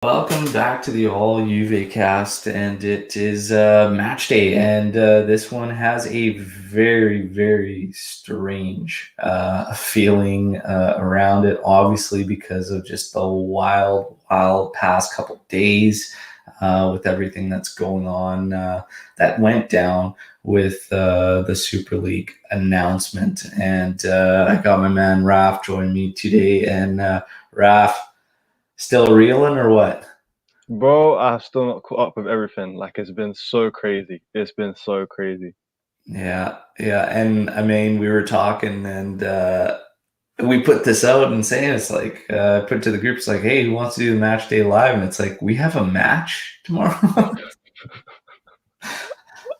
Welcome back to the All Juve cast, and it is match day, and this one has a very, very strange feeling around it. Obviously, because of just the wild past couple days with everything that's going on that went down with the Super League announcement. And I got my man Raf joining me today, and Raf. Still reeling or what? Bro, I've still not caught up with everything. Like it's been so crazy. It's been so crazy. Yeah. And I mean, we were talking and we put this out and saying it's like, put to the group, it's like, hey, who wants to do the match day live? And it's like, we have a match tomorrow.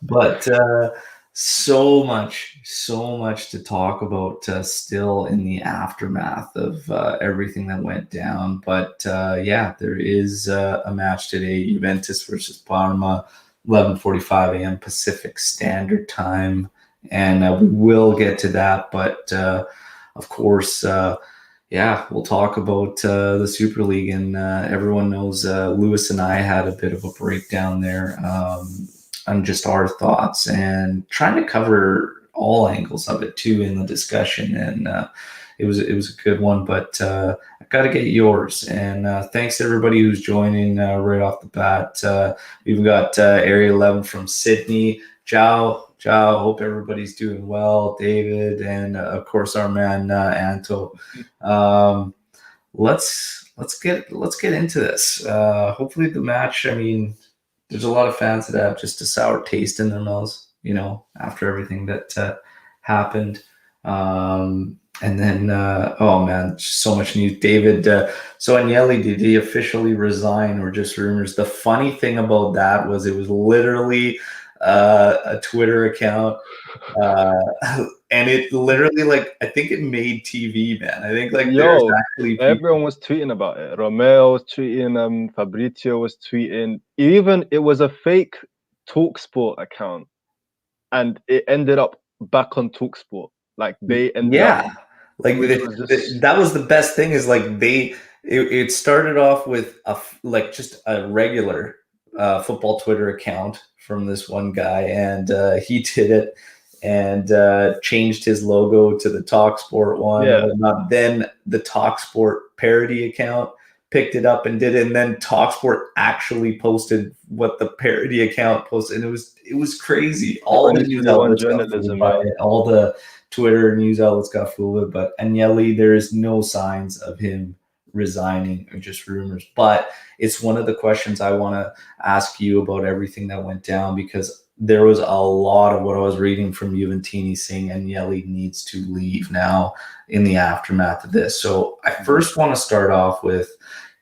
But so much to talk about still in the aftermath of everything that went down. But yeah, there is a match today: Juventus versus Parma, 11:45 a.m. Pacific Standard Time, and we will get to that. But of course. Yeah, we'll talk about the Super League, and everyone knows Lewis and I had a bit of a breakdown there. On just our thoughts and trying to cover all angles of it too in the discussion. And it was a good one, but I got to get yours. And thanks to everybody who's joining right off the bat. We've got Area 11 from Sydney. Ciao. Hope everybody's doing well. David, and of course our man Anto. Let's get into this. Hopefully the match. I mean, there's a lot of fans that have just a sour taste in their mouths, after everything that happened. And then, oh man, just so much news. David, so Agnelli, did he officially resign or just rumors? The funny thing about that was it was literally a Twitter account. Uh, and it literally, like, I think it made TV, man. I think, like, there's Yo, actually people. everyone was tweeting about it. Romeo was tweeting, Fabrizio was tweeting. Even it was a fake Talksport account, and it ended up back on Talksport. Like they ended up, Yeah, like which was just that was the best thing is like it started off with like just a regular football Twitter account from this one guy, and he did it and changed his logo to the Talksport one and yeah. whatnot. Then the Talksport parody account picked it up and did it, and then Talksport actually posted what the parody account posted, and it was crazy. All the news Honestly, on outlets got fooled journalism, by yeah. it. All the Twitter news outlets got fooled with, but Agnelli, there is no signs of him resigning or just rumors. But it's one of the questions I want to ask you about everything that went down, because there was a lot of what I was reading from Juventini saying Agnelli needs to leave now in the aftermath of this. So I first want to start off with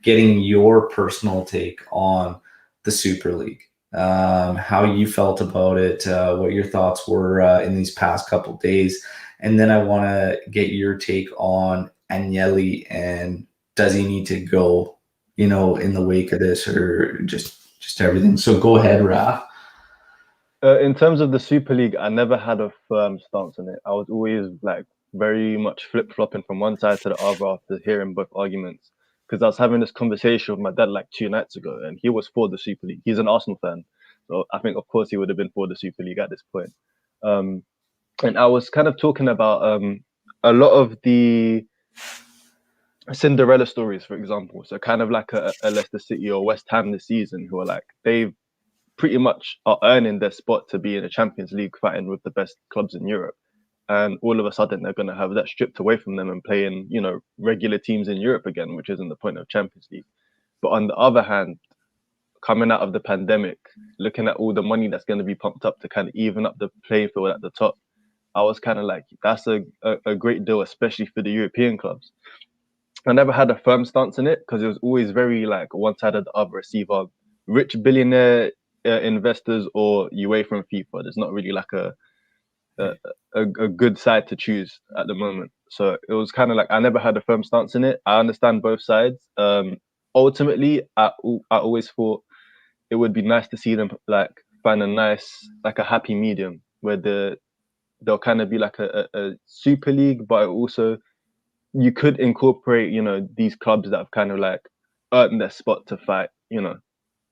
getting your personal take on the Super League, how you felt about it, what your thoughts were in these past couple days, and then I want to get your take on Agnelli and does he need to go, in the wake of this, or just everything. So go ahead, Raf. In terms of the Super League, I never had a firm stance on it. I was always like very much flip flopping from one side to the other after hearing both arguments. Because I was having this conversation with my dad like 2 nights ago, and he was for the Super League. He's an Arsenal fan, so I think of course he would have been for the Super League at this point. Um, and I was kind of talking about a lot of the Cinderella stories, for example. So kind of like a Leicester City or West Ham this season, who are like they've pretty much are earning their spot to be in the Champions League fighting with the best clubs in Europe. And all of a sudden they're going to have that stripped away from them and playing, regular teams in Europe again, which isn't the point of Champions League. But on the other hand, coming out of the pandemic, looking at all the money that's going to be pumped up to kind of even up the playing field at the top, I was kind of like, that's a great deal, especially for the European clubs. I never had a firm stance in it because it was always very like one side or the other. It's either rich billionaire investors or you away from FIFA. There's not really like a, a good side to choose at the moment. So it was kind of like I never had a firm stance in it. I understand both sides. Ultimately, I always thought it would be nice to see them like find a nice like a happy medium where they'll kind of be like a super league, but also you could incorporate these clubs that have kind of like earn their spot to fight,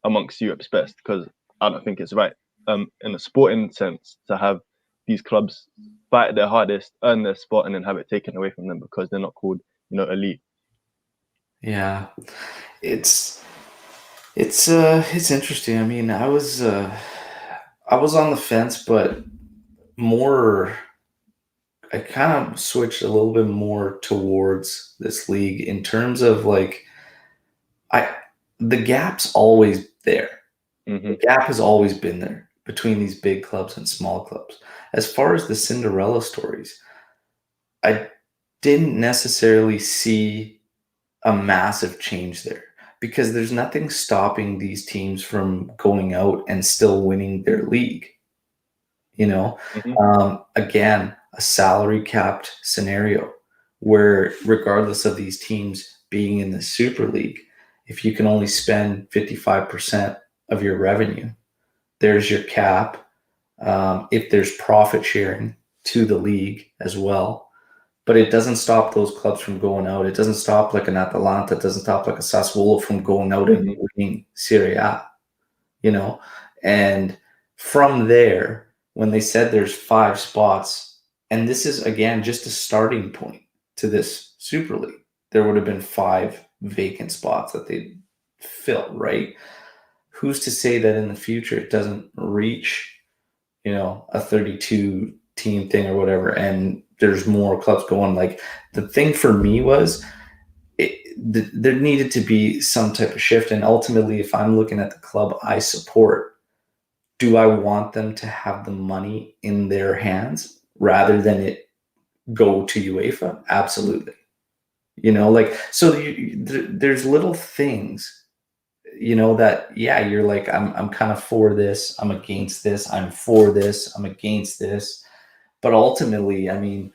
amongst Europe's best, because I don't think it's right, in a sporting sense, to have these clubs fight their hardest, earn their spot, and then have it taken away from them because they're not called, elite. Yeah, it's it's interesting. I mean, I was on the fence, but more I kind of switched a little bit more towards this league in terms of like I the gap's always there. Hmm. The gap has always been there between these big clubs and small clubs. As far as the Cinderella stories, I didn't necessarily see a massive change there because there's nothing stopping these teams from going out and still winning their league. You know, Hmm. again, a salary capped scenario where, regardless of these teams being in the Super League, if you can only spend 55% of your revenue, there's your cap. If there's profit sharing to the league as well, but it doesn't stop those clubs from going out. It doesn't stop like an Atalanta. It doesn't stop like a Sassuolo from going out and Hmm. winning Serie A, you know? And from there, when they said there's 5 spots, and this is, again, just a starting point to this Super League, there would have been 5 vacant spots that they'd fill, right? Who's to say that in the future it doesn't reach a 32 team thing or whatever, and there's more clubs going. Like, the thing for me was there needed to be some type of shift. And ultimately, if I'm looking at the club I support, do I want them to have the money in their hands rather than it go to UEFA? Absolutely. Like, so there's little things that, yeah, you're like, I'm kind of for this, I'm against this, I'm for this, I'm against this. But ultimately, I mean,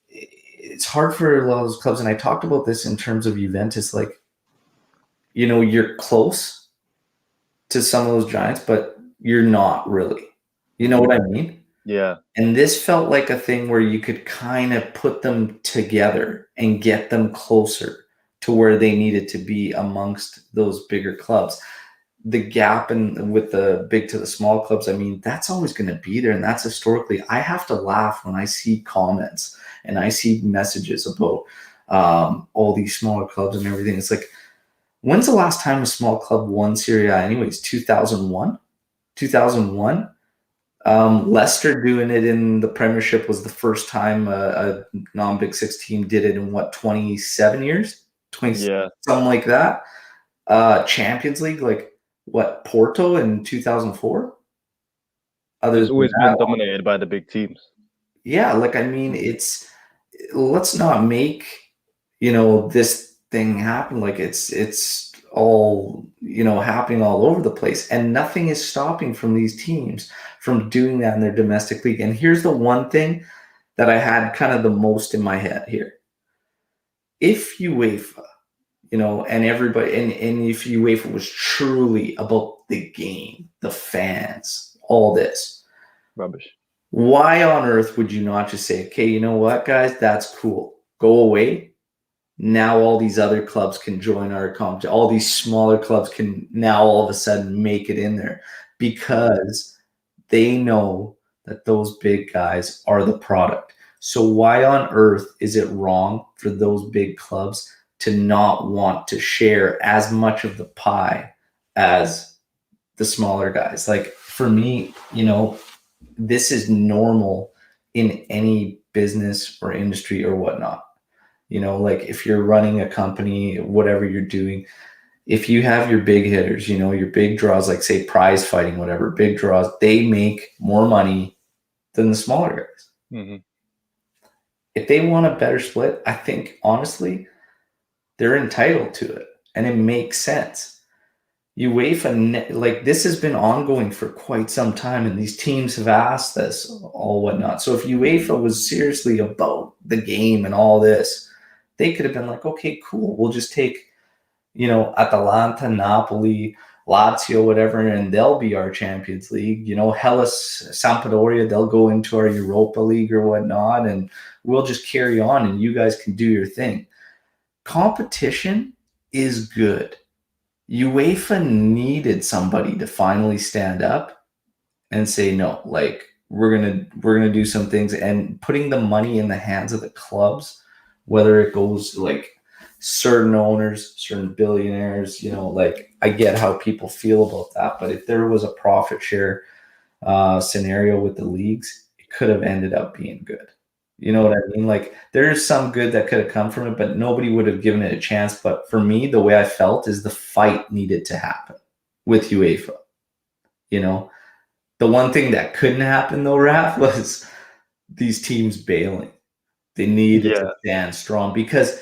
it's hard for a lot of those clubs. And I talked about this in terms of Juventus, like, you're close to some of those giants, but you're not really. You know what I mean? Yeah. And this felt like a thing where you could kind of put them together and get them closer to where they needed to be amongst those bigger clubs. The gap with the big to the small clubs, I mean, that's always going to be there. And that's historically, I have to laugh when I see comments and I see messages about all these smaller clubs and everything. It's like, when's the last time a small club won Serie A anyways? 2001? 2001? Leicester doing it in the Premiership was the first time a non-Big Six team did it in 27 years? 20, Yeah. something like that. Champions League, like what, Porto in 2004? Other It's than always been that, dominated by the big teams. yeah, like, I mean, let's not make, this thing happen like it's all, happening all over the place, and nothing is stopping from these teams from doing that in their domestic league. And here's the one thing that I had kind of the most in my head here. If UEFA, and everybody, and if UEFA was truly about the game, the fans, all this, Rubbish. why on earth would you not just say, okay, you know what, guys, that's cool. Go away. Now all these other clubs can join our comp. All these smaller clubs can now all of a sudden make it in there because they know that those big guys are the product. So why on earth is it wrong for those big clubs to not want to share as much of the pie as the smaller guys? Like, for me, this is normal in any business or industry or whatnot. Like, if you're running a company, whatever you're doing, if you have your big hitters, your big draws, like say prize fighting, whatever, big draws, they make more money than the smaller guys. Hmm. If they want a better split, I think honestly, they're entitled to it and it makes sense. UEFA, like, this has been ongoing for quite some time, and these teams have asked this, all whatnot. So if UEFA was seriously about the game and all this, they could have been like, okay, cool, we'll just take, Atalanta, Napoli, Lazio, whatever, and they'll be our Champions League. Hellas, Sampdoria, they'll go into our Europa League or whatnot, and we'll just carry on, and you guys can do your thing. Competition is good. UEFA needed somebody to finally stand up and say no, like we're gonna do some things, and putting the money in the hands of the clubs, whether it goes like certain owners, certain billionaires, like I get how people feel about that, but if there was a profit share scenario with the leagues, it could have ended up being good. You know what I mean? Like there's some good that could have come from it, but nobody would have given it a chance. But for me, the way I felt is the fight needed to happen with UEFA. You know, the one thing that couldn't happen though, Raph, was these teams bailing. They needed to Yeah, stand strong because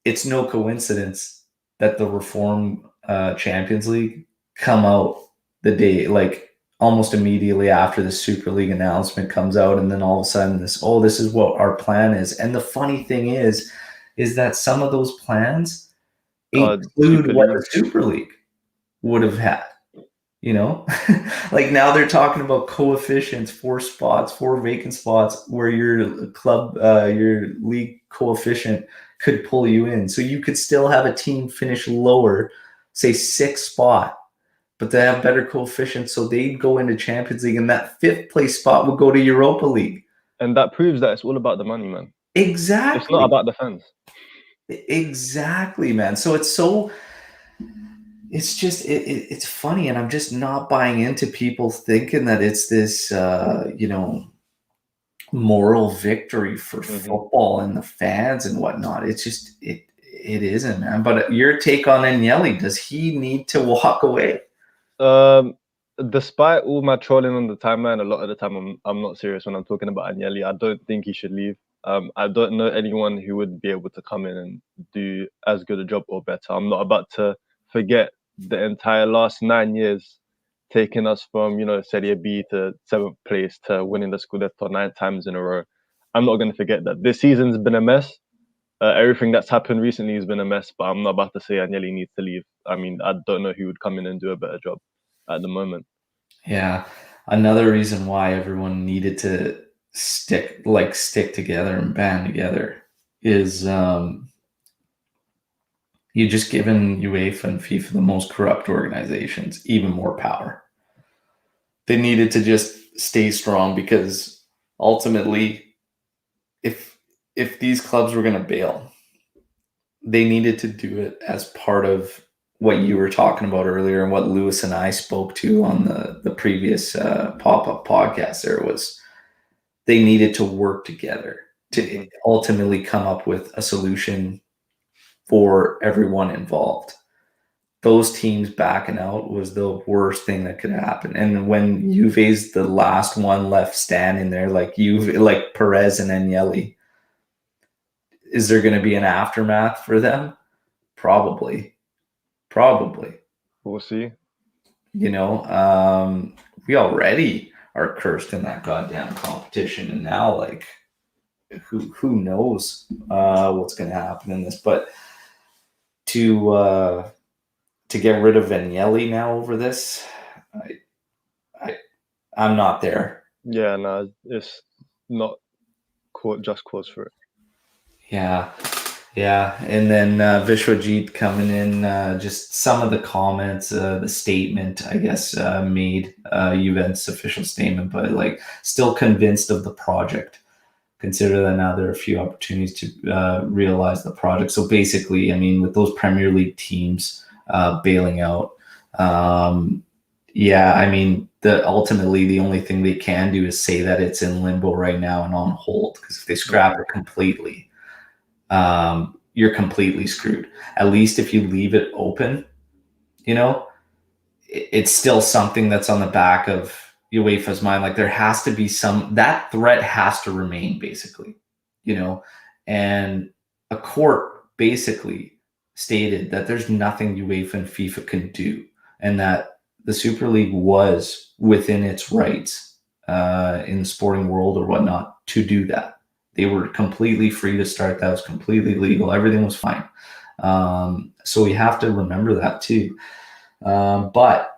it's no coincidence that the Reform Champions League come out the day, like almost immediately after the Super League announcement comes out, and then all of a sudden this is what our plan is. And the funny thing is that some of those plans include Super what League. the Super League would have had. You know, like now they're talking about coefficients, four vacant spots where your club, your league coefficient could pull you in. So you could still have a team finish lower, say sixth spot, but they have better coefficients. So they'd go into Champions League, and that fifth place spot would go to Europa League. And that proves that it's all about the money, man. It's not Exactly. about the fans. Exactly, man. So it's just it's funny, and I'm just not buying into people thinking that it's this moral victory for football and the fans and whatnot. It's just it isn't, man. But your take on Agnelli, does he need to walk away? Despite all my trolling on the timeline, a lot of the time I'm not serious when I'm talking about Agnelli. I don't think he should leave. I don't know anyone who would be able to come in and do as good a job or better. I'm not about to forget the entire last 9 years, taking us from Serie B to 7th place to winning the Scudetto 9 times in a row. I'm not going to forget that. This season's been a mess. Everything that's happened recently has been a mess, but I'm not about to say Agnelli needs to leave. I mean, I don't know who would come in and do a better job at the moment. Yeah, another reason why everyone needed to stick together and band together is you just given UEFA and FIFA, the most corrupt organizations, even more power. They needed to just stay strong because ultimately, if these clubs were going to bail, they needed to do it as part of what you were talking about earlier and what Lewis and I spoke to on the previous pop-up podcast. There was they needed to work together to ultimately come up with a solution for everyone involved. Those teams backing out was the worst thing that could happen. And when Juve's the last one left standing there, like Perez and Agnelli, is there going to be an aftermath for them? Probably. We'll see. We already are cursed in that goddamn competition, and now like who knows what's going to happen in this? But to get rid of Agnelli now over this, I'm not there. Yeah, no, it's not just cause for it. Yeah. And then Vishwajit coming in, just some of the comments, the statement, I guess, made Juventus official statement, but like still convinced of the project. Consider that now there are a few opportunities to realize the project. So basically, I mean, with those Premier League teams bailing out, I mean, ultimately the only thing they can do is say that it's in limbo right now and on hold, because if they scrap it completely, you're completely screwed. At least if you leave it open, it's still something that's on the back of UEFA's mind. Like there has to be that threat has to remain, basically, and a court basically stated that there's nothing UEFA and FIFA can do, and that the Super League was within its rights in the sporting world or whatnot to do that. They were completely free to start. That was completely legal. Everything was fine. So we have to remember that too. But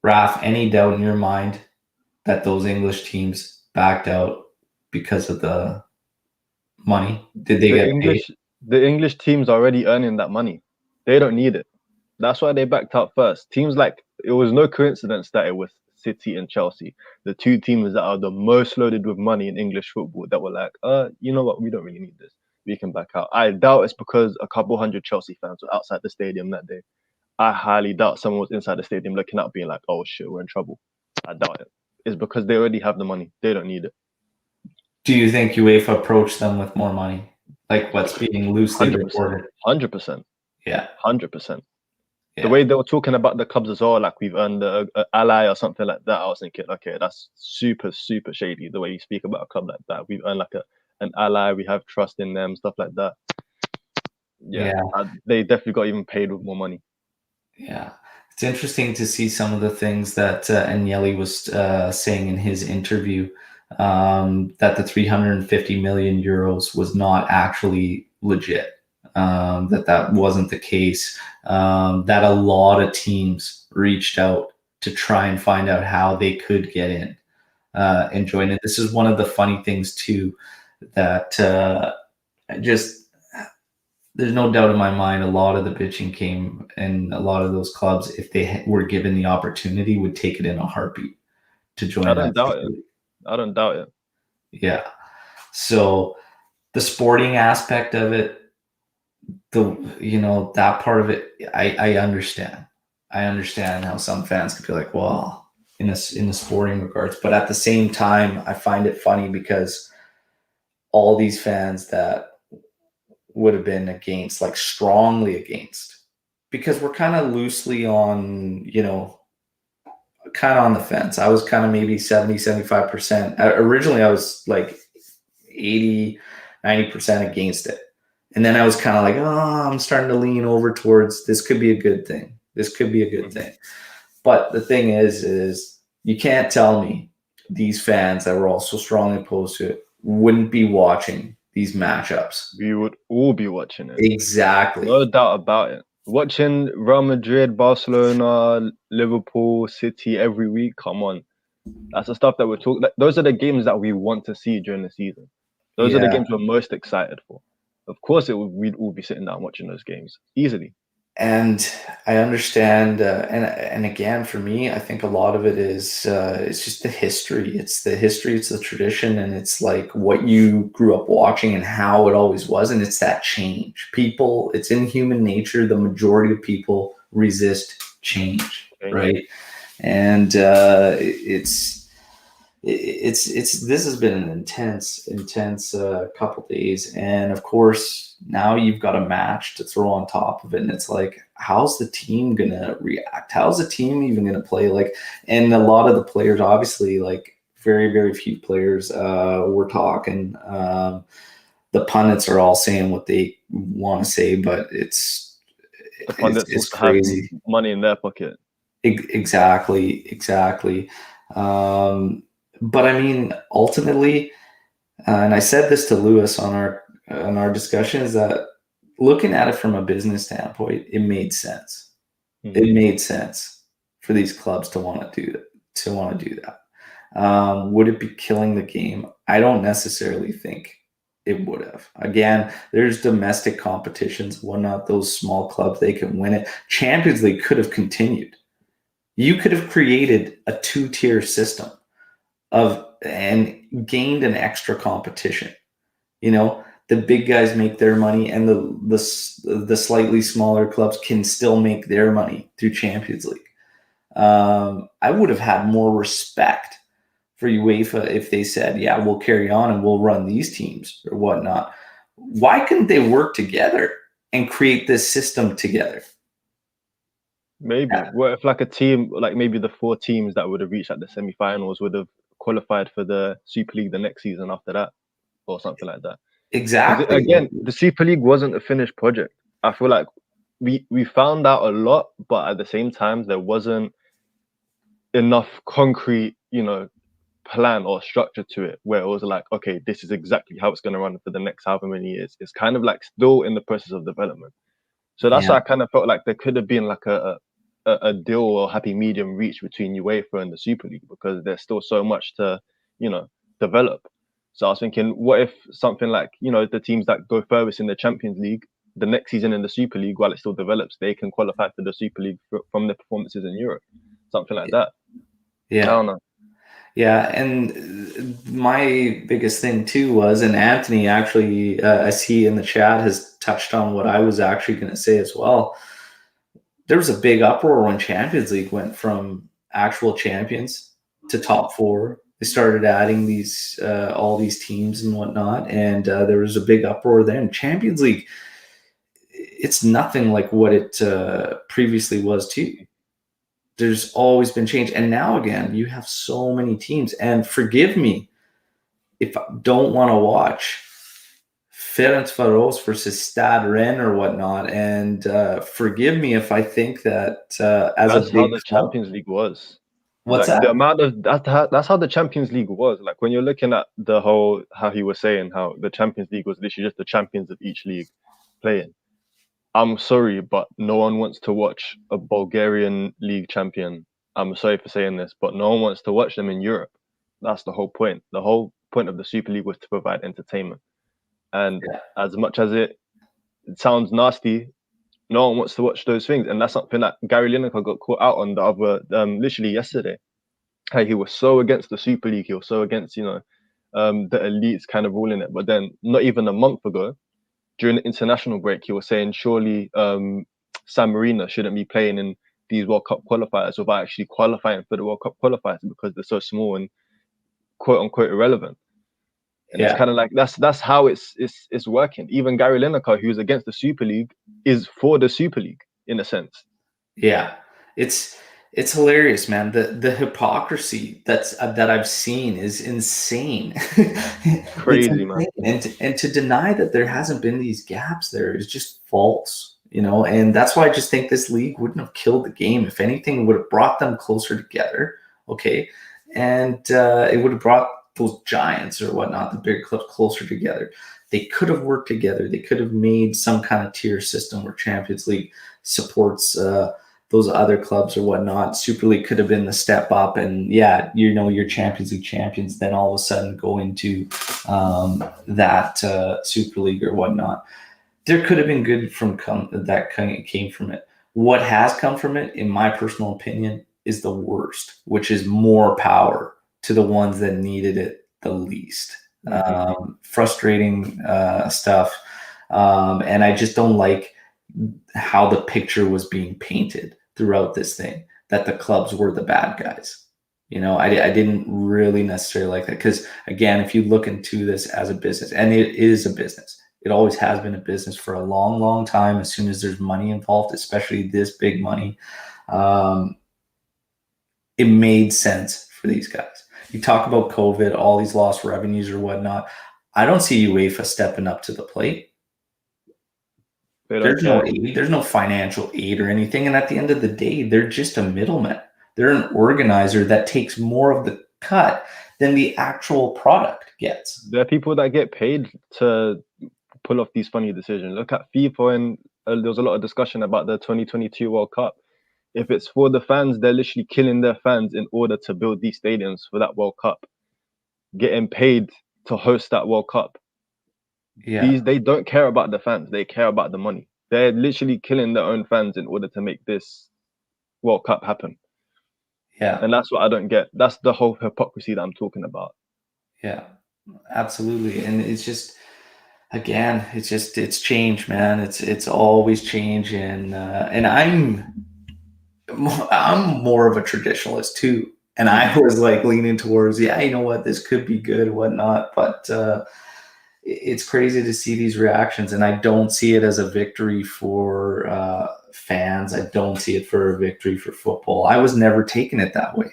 Raf, any doubt in your mind that those English teams backed out because of the money? Did they get paid? The English teams are already earning that money. They don't need it. That's why they backed out first. Teams like it was no coincidence that it was City and Chelsea, the two teams that are the most loaded with money in English football, that were like, you know what, we don't really need this. We can back out. I doubt it's because a couple hundred Chelsea fans were outside the stadium that day. I highly doubt someone was inside the stadium looking out, being like, "Oh shit, we're in trouble." I doubt it. It's because they already have the money. They don't need it. Do you think UEFA approached them with more money, like what's being loosely 100%. reported? 100%. Yeah, 100%. yeah, The way they were talking about the clubs as well, like we've earned a ally or something like that, I was thinking, okay, that's super, super shady. The way you speak about a club like that, we've earned like an ally, we have trust in them, stuff like that. Yeah, yeah, they definitely got even paid with more money. yeah. It's interesting to see some of the things that Agnelli was saying in his interview, that the 350 million euros was not actually legit, that wasn't the case, that a lot of teams reached out to try and find out how they could get in and join it. This is one of the funny things too, that just there's no doubt in my mind a lot of the bitching came, and a lot of those clubs, if they were given the opportunity, would take it in a heartbeat to I join don't that doubt Super it. League. I don't doubt it. Yeah. So the sporting aspect of it, that part of it, I understand. I understand how some fans could be like, well, in the sporting regards, but at the same time, I find it funny because all these fans that would have been against, like strongly against, because we're kind of loosely on, kind of on the fence. I was kind of maybe 70, 75%. Originally, I was like 80, 90% against it. And then I was kind of like, oh, I'm starting to lean over towards this could be a good thing. This could be a good thing. But the thing is you can't tell me these fans that were also strongly opposed to it wouldn't be watching these matchups. We would all be watching it. Exactly. No doubt about it. Watching Real Madrid, Barcelona, Liverpool, City every week. Come on. That's the stuff that we're talking. Those are the games that we want to see during the season. Those are the Yeah. games we're most excited for. Of course, we'd all be sitting down watching those games easily. And I understand, and again, for me, I think a lot of it is it's just the history. It's the history, it's the tradition, and it's like what you grew up watching and how it always was, and it's that change. People, it's in human nature. The majority of people resist change, right? And this has been an intense couple days, and of course now you've got a match to throw on top of it, and it's like, how's the team gonna react? How's the team even gonna play? Like, and a lot of the players, obviously, like very, very few players we're talking, the pundits are all saying what they want to say, but The pundits it's also have crazy. money in their pocket. Exactly. But I mean, ultimately, and I said this to Lewis on our discussion, is that looking at it from a business standpoint, it made sense. Mm-hmm. It made sense for these clubs to want to do that. Would it be killing the game? I don't necessarily think it would have. Again, there's domestic competitions, whatnot. Those small clubs, they can win it. Champions League could have continued. You could have created a 2-tier system and gained an extra competition. The big guys make their money, and the slightly smaller clubs can still make their money through Champions League. I would have had more respect for UEFA if they said, yeah, we'll carry on and we'll run these teams or whatnot. Why couldn't they work together and create this system together? Maybe. What if like a team, like maybe the 4 teams that would have reached like the semi-finals would have qualified for the Super League the next season after that, or something like that? Because Exactly. again, the Super League wasn't a finished project. I feel like we found out a lot, but at the same time, there wasn't enough concrete, plan or structure to it where it was like, okay, this is exactly how it's going to run for the next however many years. It's kind of like still in the process of development. So that's why I kind of felt like there could have been like a deal or happy medium reached between UEFA and the Super League, because there's still so much to, develop. So I was thinking, what if something like, the teams that go furthest in the Champions League the next season in the Super League, while it still develops, they can qualify for the Super League from their performances in Europe, something like that. I Yeah. don't know. Yeah, and my biggest thing too was, and Anthony actually, I see in the chat, has touched on what I was actually going to say as well. There was a big uproar when Champions League went from actual champions to top four. They started adding these all these teams and whatnot, and there was a big uproar then. Champions League, it's nothing like what it previously was too. There's always been change, and now again, you have so many teams. And forgive me if I don't want to watch Ferencvaros versus Stade Rennes or whatnot, and forgive me if I think that as a That's how big the club, Champions League was. what's Like that? the amount of that's how the Champions League was. Like when you're looking at the whole, how he was saying how the Champions League was literally just the champions of each league playing. I'm sorry, but no one wants to watch a Bulgarian league champion. I'm sorry for saying this, but no one wants to watch them in Europe. That's the whole point. The whole point of the Super League was to provide entertainment. And Yeah. as much as it sounds nasty, no one wants to watch those things. And that's something that Gary Lineker got caught out on the other, literally yesterday. Hey, he was so against the Super League. He was so against, the elites kind of ruling it. But then not even a month ago, during the international break, he was saying surely San Marino shouldn't be playing in these World Cup qualifiers without actually qualifying for the World Cup qualifiers because they're so small and quote unquote irrelevant. And it's kind of like that's how it's working. Even Gary Lineker, who's against the Super League, is for the Super League in a sense. Yeah, it's hilarious, man. The hypocrisy that I've seen is insane. It's Crazy, man. insane. And to deny that there hasn't been these gaps there is just false, you know. And that's why I just think this league wouldn't have killed the game. If anything, it would have brought them closer together. Okay, and it would have brought those giants or whatnot, the big clubs, closer together. They could have worked together. They could have made some kind of tier system where Champions League supports those other clubs or whatnot. Super League could have been the step up, and yeah, you know, your Champions League champions then all of a sudden go into that Super League or whatnot. There could have been good that came from it. What has come from it, in my personal opinion, is the worst, which is more power to the ones that needed it the least. Frustrating stuff, and I just don't like how the picture was being painted throughout this thing, that the clubs were the bad guys. You know, I didn't really necessarily like that because, again, if you look into this as a business, and it is a business, it always has been a business for a long, long time. As soon as there's money involved, especially this big money, it made sense for these guys. You talk about COVID, all these lost revenues or whatnot. I don't see UEFA stepping up to the plate. There's no aid, there's no financial aid or anything. And at the end of the day, they're just a middleman. They're an organizer that takes more of the cut than the actual product gets. There are people that get paid to pull off these funny decisions. Look at FIFA, and there was a lot of discussion about the 2022 World Cup. If it's for the fans, they're literally killing their fans in order to build these stadiums for that World Cup, getting paid to host that World Cup. Yeah. They don't care about the fans. They care about the money. They're literally killing their own fans in order to make this World Cup happen. Yeah. And that's what I don't get. That's the whole hypocrisy that I'm talking about. Yeah, absolutely. And it's just, again, it's change, man. It's always change. And I'm more of a traditionalist too. And I was like leaning towards, yeah, you know what, this could be good, whatnot. But it's crazy to see these reactions, and I don't see it as a victory for fans. I don't see it for a victory for football. I was never taking it that way.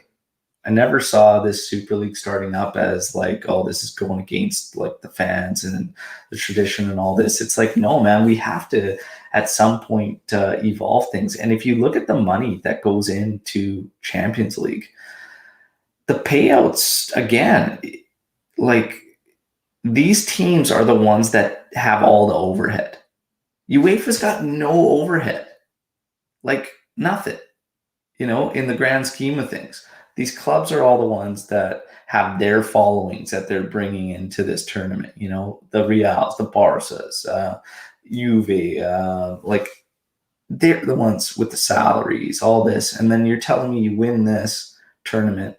I never saw this Super League starting up as like, oh, this is going against like the fans and the tradition and all this. It's like, no, man, we have to at some point evolve things. And if you look at the money that goes into Champions League, the payouts, again, like, these teams are the ones that have all the overhead. UEFA's got no overhead, like nothing, you know, in the grand scheme of things. These clubs are all the ones that have their followings that they're bringing into this tournament, you know, the Reals, the Barças, Juve, like they're the ones with the salaries, all this, and then you're telling me you win this tournament,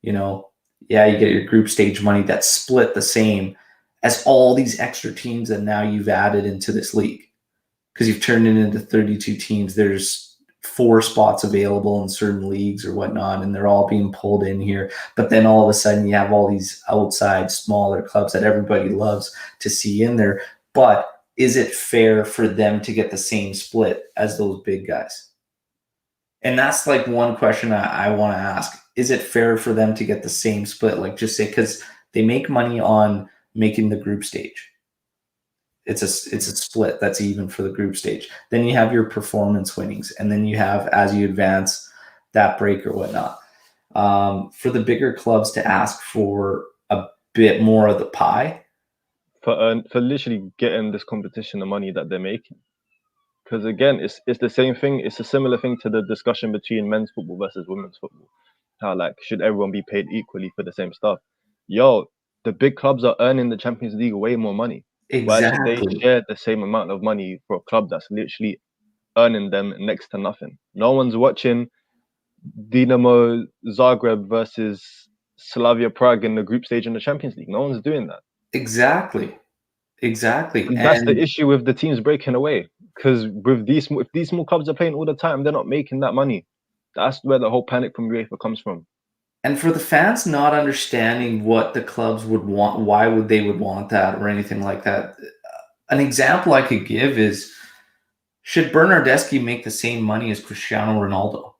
you know, yeah, you get your group stage money that's split the same as all these extra teams that now you've added into this league because you've turned it into 32 teams. There's 4 spots available in certain leagues or whatnot, and they're all being pulled in here. But then all of a sudden you have all these outside smaller clubs that everybody loves to see in there. But is it fair for them to get the same split as those big guys? And that's like one question I want to ask. Is it fair for them to get the same split? Like just say, because they make money on making the group stage. It's a split that's even for the group stage. Then you have your performance winnings, and then you have, as you advance, that break or whatnot. For the bigger clubs to ask for a bit more of the pie, for literally getting this competition the money that they're making. Because again, it's the same thing. It's a similar thing to the discussion between men's football versus women's football. How like should everyone be paid equally for the same stuff? Yo, the big clubs are earning the Champions League way more money. Why should they exactly. share the same amount of money for a club that's literally earning them next to nothing? No one's watching Dinamo Zagreb versus Slavia Prague in the group stage in the Champions League. No one's doing that. Exactly. And that's the issue with the teams breaking away. Because with if these small clubs are playing all the time, they're not making that money. That's where the whole panic from UEFA comes from. And for the fans not understanding what the clubs would want, why would they would want that or anything like that. An example I could give is, should Bernardeschi make the same money as Cristiano Ronaldo?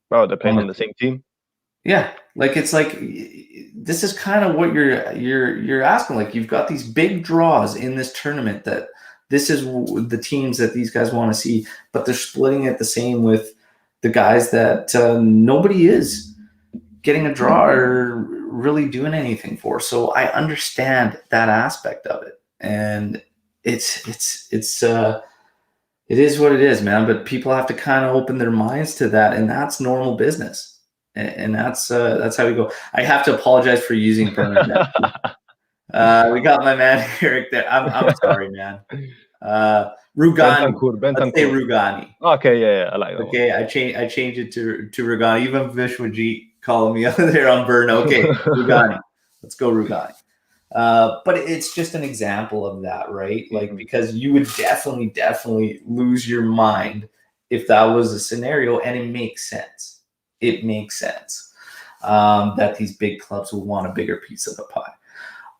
Bro, they're playing on the same team. Yeah, like it's like this is kind of what you're asking. Like you've got these big draws in this tournament that this is the teams that these guys want to see, but they're splitting it the same with the guys that nobody is getting a draw or really doing anything for. So I understand that aspect of it, and it is what it is, man. But people have to kind of open their minds to that, and that's normal business. And that's how we go. I have to apologize for using Bernadette. We got my man Eric there. I'm sorry, man. Rugani. Let's say Rugani. Okay, yeah, I like that. Okay, one. I changed it to Rugani. Even Vishwajit calling me out there on Burn. Okay, Rugani. Let's go Rugani. But it's just an example of that, right? Like, because you would definitely lose your mind if that was a scenario, and it makes sense. It makes sense that these big clubs will want a bigger piece of the pie.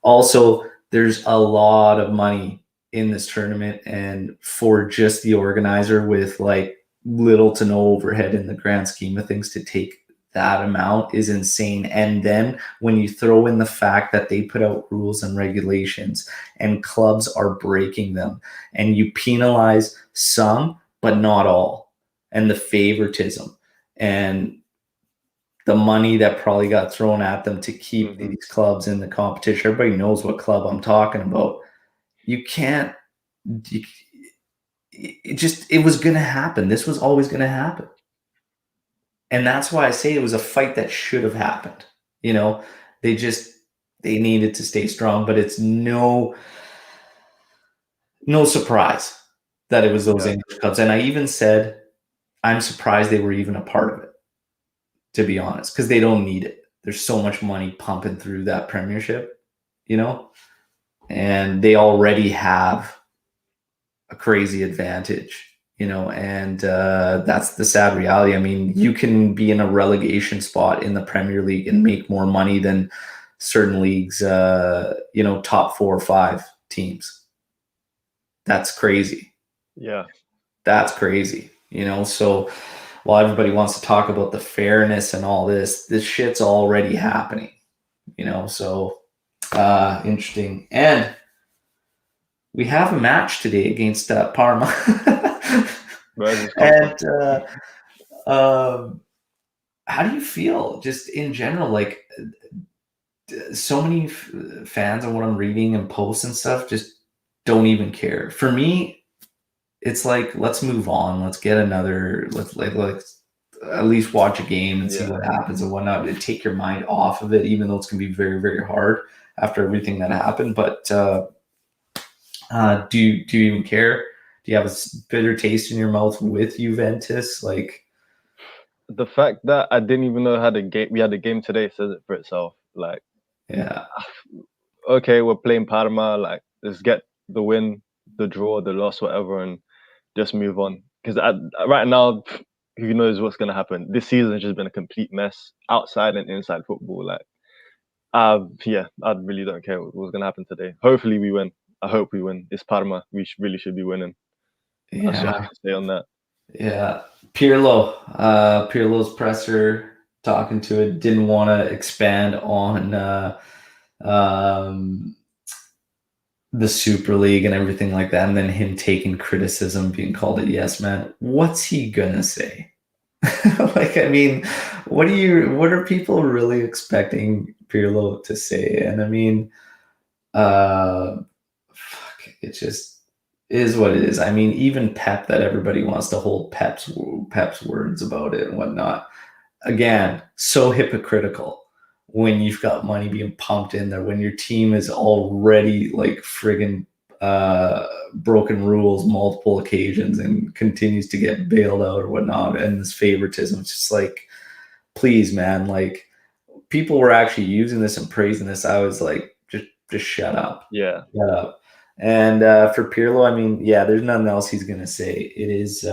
Also, there's a lot of money in this tournament, and for just the organizer with like little to no overhead in the grand scheme of things to take that amount is insane. And then when you throw in the fact that they put out rules and regulations and clubs are breaking them, and you penalize some but not all, and the favoritism and the money that probably got thrown at them to keep these clubs in the competition. Everybody knows what club I'm talking about. You can't. It was going to happen. This was always going to happen. And that's why I say it was a fight that should have happened. You know, they needed to stay strong, but it's no surprise that it was those English clubs. And I even said, I'm surprised they were even a part of it, to be honest, because they don't need it. There's so much money pumping through that Premiership, you know, and they already have a crazy advantage, you know, and that's the sad reality. I mean, you can be in a relegation spot in the Premier League and make more money than certain leagues, you know, top 4 or 5 teams. That's crazy. Yeah. That's crazy, you know, so while everybody wants to talk about the fairness and all this shit's already happening, you know, so interesting. And we have a match today against Parma. And how do you feel just in general? Like, so many fans and what I'm reading and posts and stuff just don't even care. For me, it's like, let's move on. Let's get another, let's at least watch a game and see what happens and whatnot, to take your mind off of it, even though it's going to be very, very hard after everything that happened. But Do you even care? Do you have a bitter taste in your mouth with Juventus? Like, The fact that I didn't even know how the game we had a game today says it for itself. Like, yeah, okay, we're playing Parma. Like, let's get the win, the draw, the loss, whatever, and just move on. Because right now, who knows what's gonna happen? This season has just been a complete mess, outside and inside football. Like, yeah, I really don't care what's gonna happen today. Hopefully, we win. I hope we win. It's Parma. We really should be winning. That's all I yeah, can say on that. yeah. Pirlo's presser talking to it didn't want to expand on um, the Super League and everything like that, and then him taking criticism, being called a yes man. What's he gonna say? Like, I mean, what are people really expecting Pirlo to say? And I mean, fuck, it just is what it is. I mean, even Pep, that everybody wants to hold Pep's words about it and whatnot. Again, so hypocritical when you've got money being pumped in there, when your team is already like friggin' broken rules multiple occasions and continues to get bailed out or whatnot, and this favoritism. It's just like, please, man, like people were actually using this and praising this. I was like, just shut up. Yeah. Shut up. And for Pirlo, I mean, yeah, there's nothing else he's gonna say. It is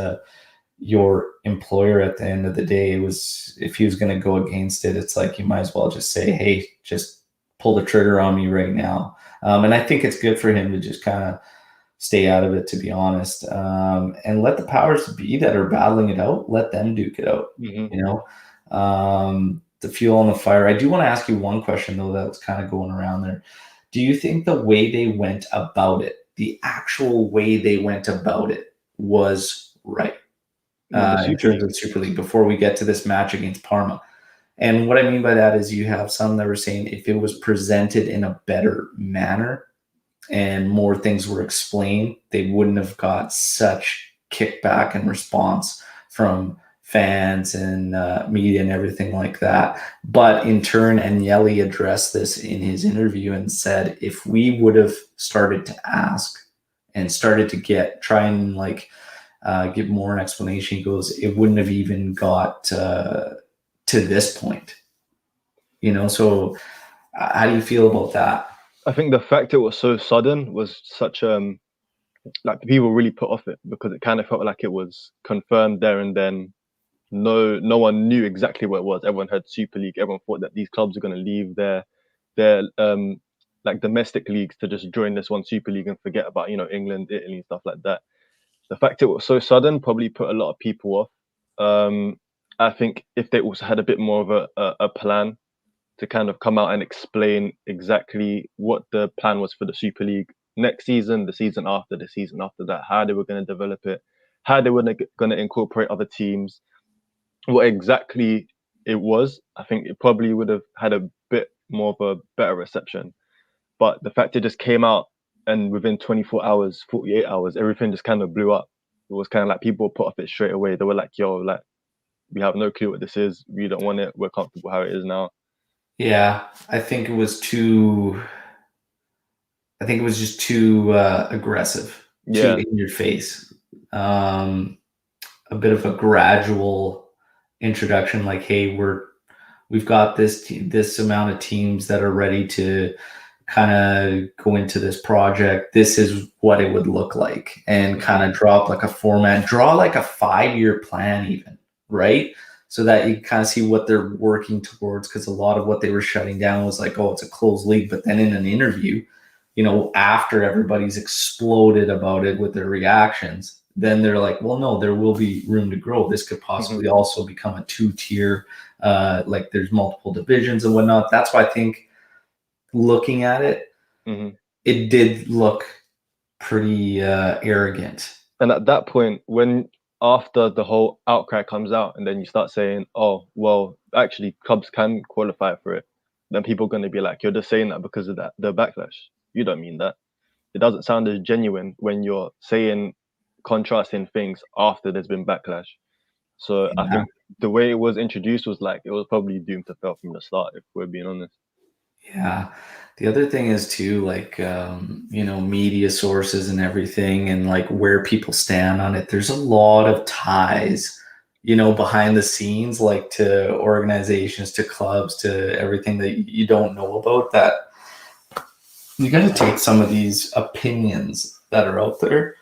your employer at the end of the day. It was, if he was going to go against it, it's like you might as well just say, hey, just pull the trigger on me right now. And I think it's good for him to just kind of stay out of it, to be honest, and let the powers be that are battling it out, let them duke it out. Mm-hmm. You know, the fuel on the fire. I do want to ask you one question though that's kind of going around there. Do you think the way they went about it, the actual way they went about it, was right? With the In Super terms League. of Super League before we get to this match against Parma. And what I mean by that is you have some that were saying if it was presented in a better manner and more things were explained, they wouldn't have got such kickback and response from fans and media and everything like that. But in turn, Agnelli addressed this in his interview and said, if we would have started to ask and started to try and like give more an explanation, he goes, it wouldn't have even got to this point. So how do you feel about that? I think the fact it was so sudden was such like people really put off it because it kind of felt like it was confirmed there and then. No one knew exactly what it was. Everyone heard Super League. Everyone thought that these clubs are going to leave their like domestic leagues to just join this one Super League and forget about England, Italy, and stuff like that. The fact it was so sudden probably put a lot of people off. I think if they also had a bit more of a plan to kind of come out and explain exactly what the plan was for the Super League next season, the season after that, how they were going to develop it, how they were going to incorporate other teams, what exactly it was, I think it probably would have had a bit more of a better reception. But the fact it just came out and within 24 hours, 48 hours, everything just kind of blew up. It was kind of like people put off it straight away. They were like, yo, like, we have no clue what this is. We don't want it. We're comfortable how it is now. Yeah, I think it was too. I think it was just too aggressive, too Yeah. in your face. A bit of a gradual introduction, like, hey, we've got this amount of teams that are ready to kind of go into this project. This is what it would look like, and kind of drop like a format, draw like a 5-year plan, even, right? So that you kind of see what they're working towards. Because a lot of what they were shutting down was like, oh, it's a closed league. But then in an interview, after everybody's exploded about it with their reactions, then they're like, well, no, there will be room to grow. This could possibly also become a 2-tier, like there's multiple divisions and whatnot. That's why I think looking at it, it did look pretty arrogant. And at that point, when after the whole outcry comes out, and then you start saying, "Oh, well, actually, clubs can qualify for it," then people are going to be like, "You're just saying that because of the backlash. You don't mean that. It doesn't sound as genuine when you're saying contrasting things after there's been backlash." So I Yeah. think the way it was introduced was like it was probably doomed to fail from the start, if we're being honest. Yeah. The other thing is too, like, media sources and everything, and like where people stand on it. There's a lot of ties, behind the scenes, like to organizations, to clubs, to everything that you don't know about, that you got to take some of these opinions that are out there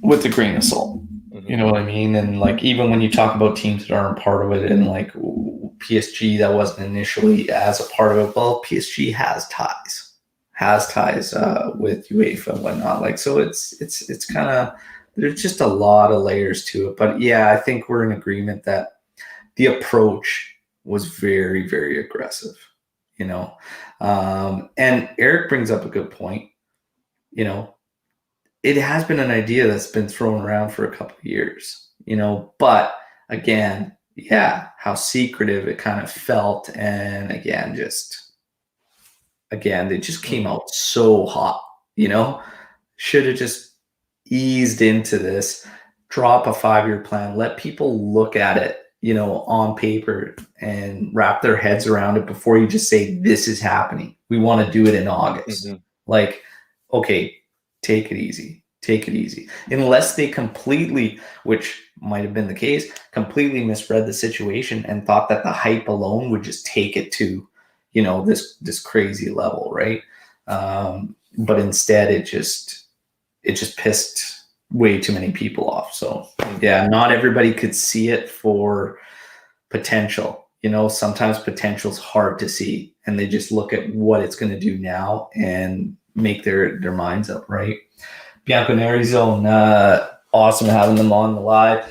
with a grain of salt. You know what I mean? And like, even when you talk about teams that aren't part of it, and like PSG that wasn't initially as a part of it, well, PSG has ties with UEFA and whatnot. Like, so it's kind of, there's just a lot of layers to it. But yeah, I think we're in agreement that the approach was very, very aggressive. And Eric brings up a good point. It has been an idea that's been thrown around for a couple of years, but again, yeah, how secretive it kind of felt. And again, they just came out so hot, should have just eased into this, drop a 5-year plan, let people look at it, on paper, and wrap their heads around it before you just say, this is happening. We want to do it in August. Like, okay, take it easy. Unless they completely, which might have been the case, completely misread the situation and thought that the hype alone would just take it to, this crazy level, right? But instead, it just pissed way too many people off. So yeah, not everybody could see it for potential. Sometimes potential's hard to see, and they just look at what it's going to do now and make their minds up, right? Bianconeri Zone, awesome having them on the live.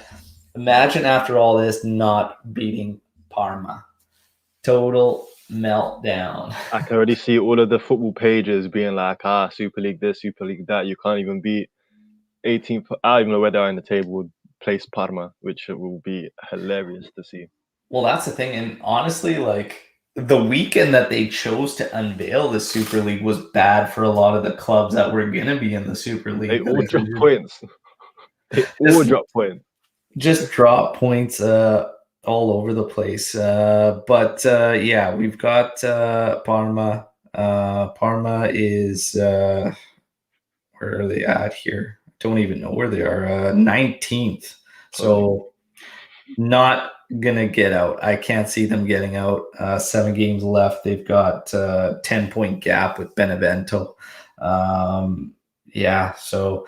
Imagine after all this not beating Parma. Total meltdown. I can already see all of the football pages being like, Super League this, Super League that. You can't even beat 18th. I don't even know where they are in the table, would place Parma, which will be hilarious to see. Well, that's the thing. And honestly, like, the weekend that they chose to unveil the Super League was bad for a lot of the clubs that were going to be in the Super League. They all dropped points. Just drop points all over the place. But yeah, we've got Parma. Parma is, where are they at here? I don't even know where they are. 19th. So not gonna get out. I can't see them getting out. 7 games left. They've got 10-point gap with Benevento. Yeah, so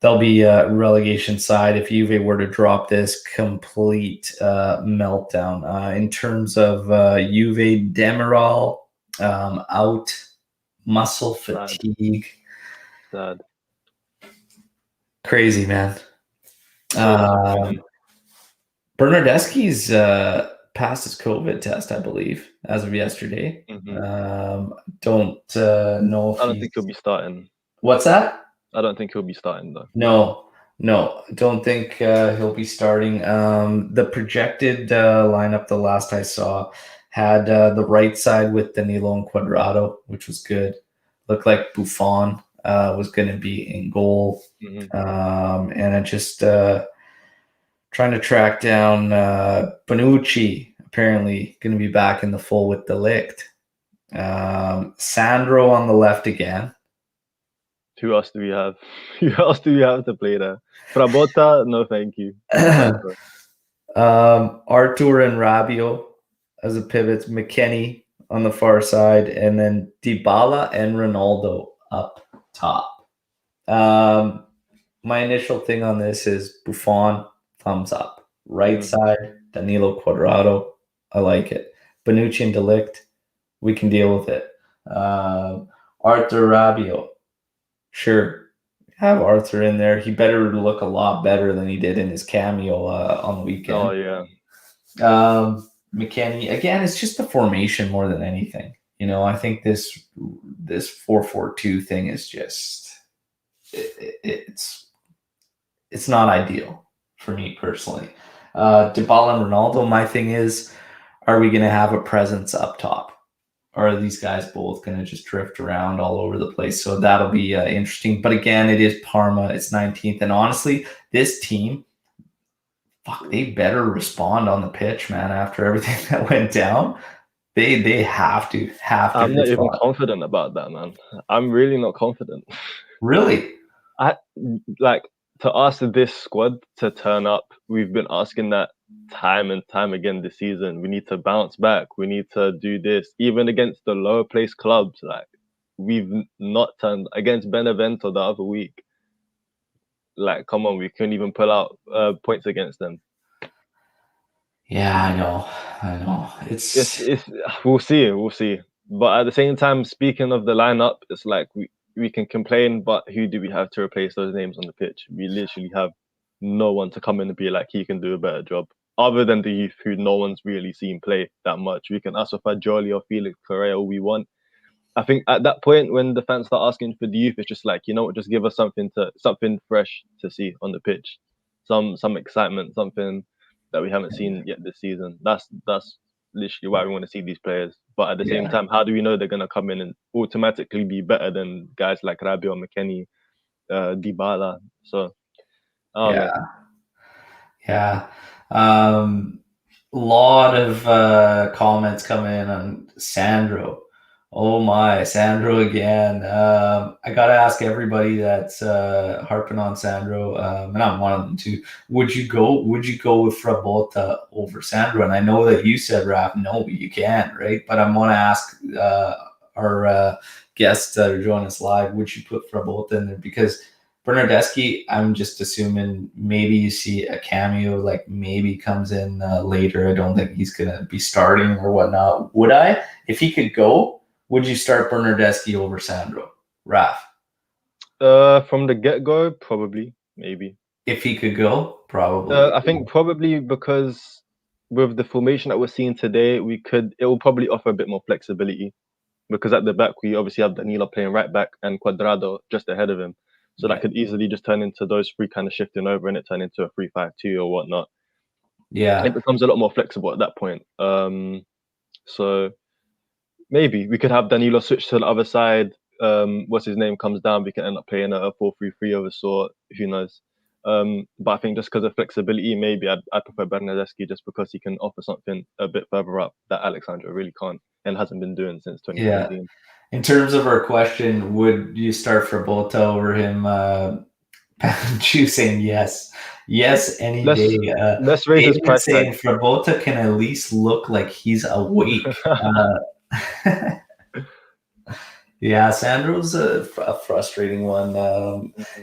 they'll be relegation side if Juve were to drop this. Complete meltdown. In terms of Juve, Demiral out, muscle fatigue. Sad. Crazy, man. Bernardeschi's passed his COVID test, I believe, as of yesterday. Don't know if I don't think he'll be starting. What's that? I don't think he'll be starting, though. No, don't think he'll be starting. The projected lineup, the last I saw, had the right side with Danilo and Quadrado, which was good. Looked like Buffon was going to be in goal. And I just trying to track down Bonucci, apparently going to be back in the full with De Ligt. Sandro on the left again. Who else do we have? Who else do we have to play there? Frabotta, no thank you. Artur and Rabiot as a pivot, McKennie on the far side, and then Dybala and Ronaldo up top. My initial thing on this is Buffon, thumbs up. Right side, Danilo Quadrado, I like it. Bonucci and De Ligt, we can deal with it. Artur Rabiot, sure. Have Arthur in there. He better look a lot better than he did in his cameo on the weekend. Oh, yeah. McKennie, again, it's just the formation more than anything. I think this 4-4-2 thing is just it's not ideal for me personally. Dybala and Ronaldo, my thing is, are we going to have a presence up top? Or are these guys both going to just drift around all over the place? So that'll be interesting. But again, it is Parma. It's 19th. And honestly, this team, they better respond on the pitch, man, after everything that went down. They have to I'm not even respond. confident about that, man. I'm really not confident. Really? I like to ask this squad to turn up. We've been asking that time and time again this season. We need to bounce back. We need to do this, even against the lower place clubs. Like we've not turned against Benevento the other week. Like, come on, we couldn't even pull out points against them. Yeah, I know. It's we'll see. But at the same time, speaking of the lineup, it's like we can complain, but who do we have to replace those names on the pitch? We literally have no one to come in and be like he can do a better job, other than the youth who no one's really seen play that much. We can ask for Fajoli or Felix Correa all we want. I think at that point when the fans start asking for the youth, it's just like, you know what, just give us something fresh to see on the pitch, some excitement, something that we haven't seen yet this season. That's literally why we want to see these players. But at the same yeah, time, how do we know they're gonna come in and automatically be better than guys like Rabiot, McKennie, Dybala? So I don't know. yeah, yeah. Lot of comments coming in on Sandro. Oh my, Sandro again. I gotta ask everybody that's harping on Sandro, and I'm one of them too. Would you go with Frabotta over Sandro? And I know that you said, Rap, no, you can't, right? But I want to ask our guests that are joining us live, would you put Frabotta in there? Because Bernardeschi, I'm just assuming maybe you see a cameo, like maybe comes in later. I don't think he's going to be starting or whatnot. Would I? If he could go, would you start Bernardeschi over Sandro? Raf? From the get go, probably, maybe. If he could go, probably. I think probably because with the formation that we're seeing today, it will probably offer a bit more flexibility because at the back we obviously have Danilo playing right back and Cuadrado just ahead of him. So that Yeah. could easily just turn into those three kind of shifting over and it turn into a 3-5-2 or whatnot. It Yeah. becomes a lot more flexible at that point. So maybe we could have Danilo switch to the other side. What's his name comes down, we can end up playing a 4-3-3 of a sort. Who knows? But I think just because of flexibility, maybe I'd prefer Bernardeschi just because he can offer something a bit further up that Alexandra really can't and hasn't been doing since Yeah. 2017. In terms of our question, would you start for Bota over him? You saying yes. Yes, any Let's day. let's raise his David price tag. saying Frabota can at least look like he's awake. Yeah, Sandro's a frustrating one.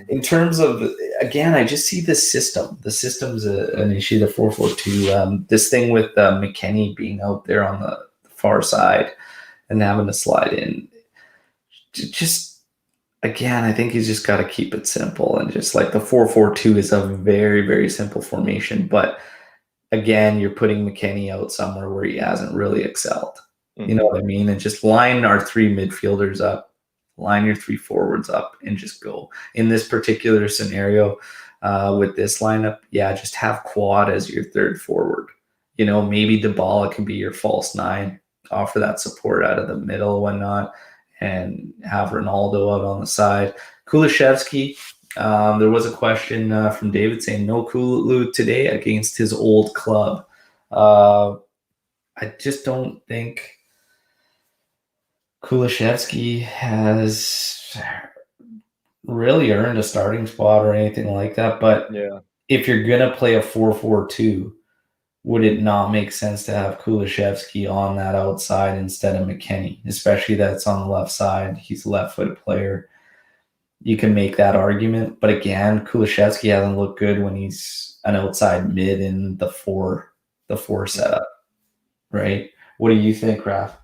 In terms of, again, I just see this system. The system's an issue, the 4-4-2. This thing with McKennie being out there on the far side and having to slide in. Just, again, I think he's just got to keep it simple. And just like the 4-4-2 is a very, very simple formation. But again, you're putting McKennie out somewhere where he hasn't really excelled. You know what I mean? And just line our three midfielders up, line your three forwards up, and just go. In this particular scenario, with this lineup, yeah, just have Quad as your third forward. You know, maybe Dybala can be your false nine, offer that support out of the middle, whatnot, and have Ronaldo out on the side. Kulishevsky, there was a question from David saying no Kulu today against his old club. I just don't think Kulishevsky has really earned a starting spot or anything like that. But Yeah. if you're going to play a 4-4-2, would it not make sense to have Kulishevsky on that outside instead of McKennie, especially that's on the left side? He's a left-footed player. You can make that argument. But again, Kulishevsky hasn't looked good when he's an outside mid in the four setup, right? What do you think, Raf?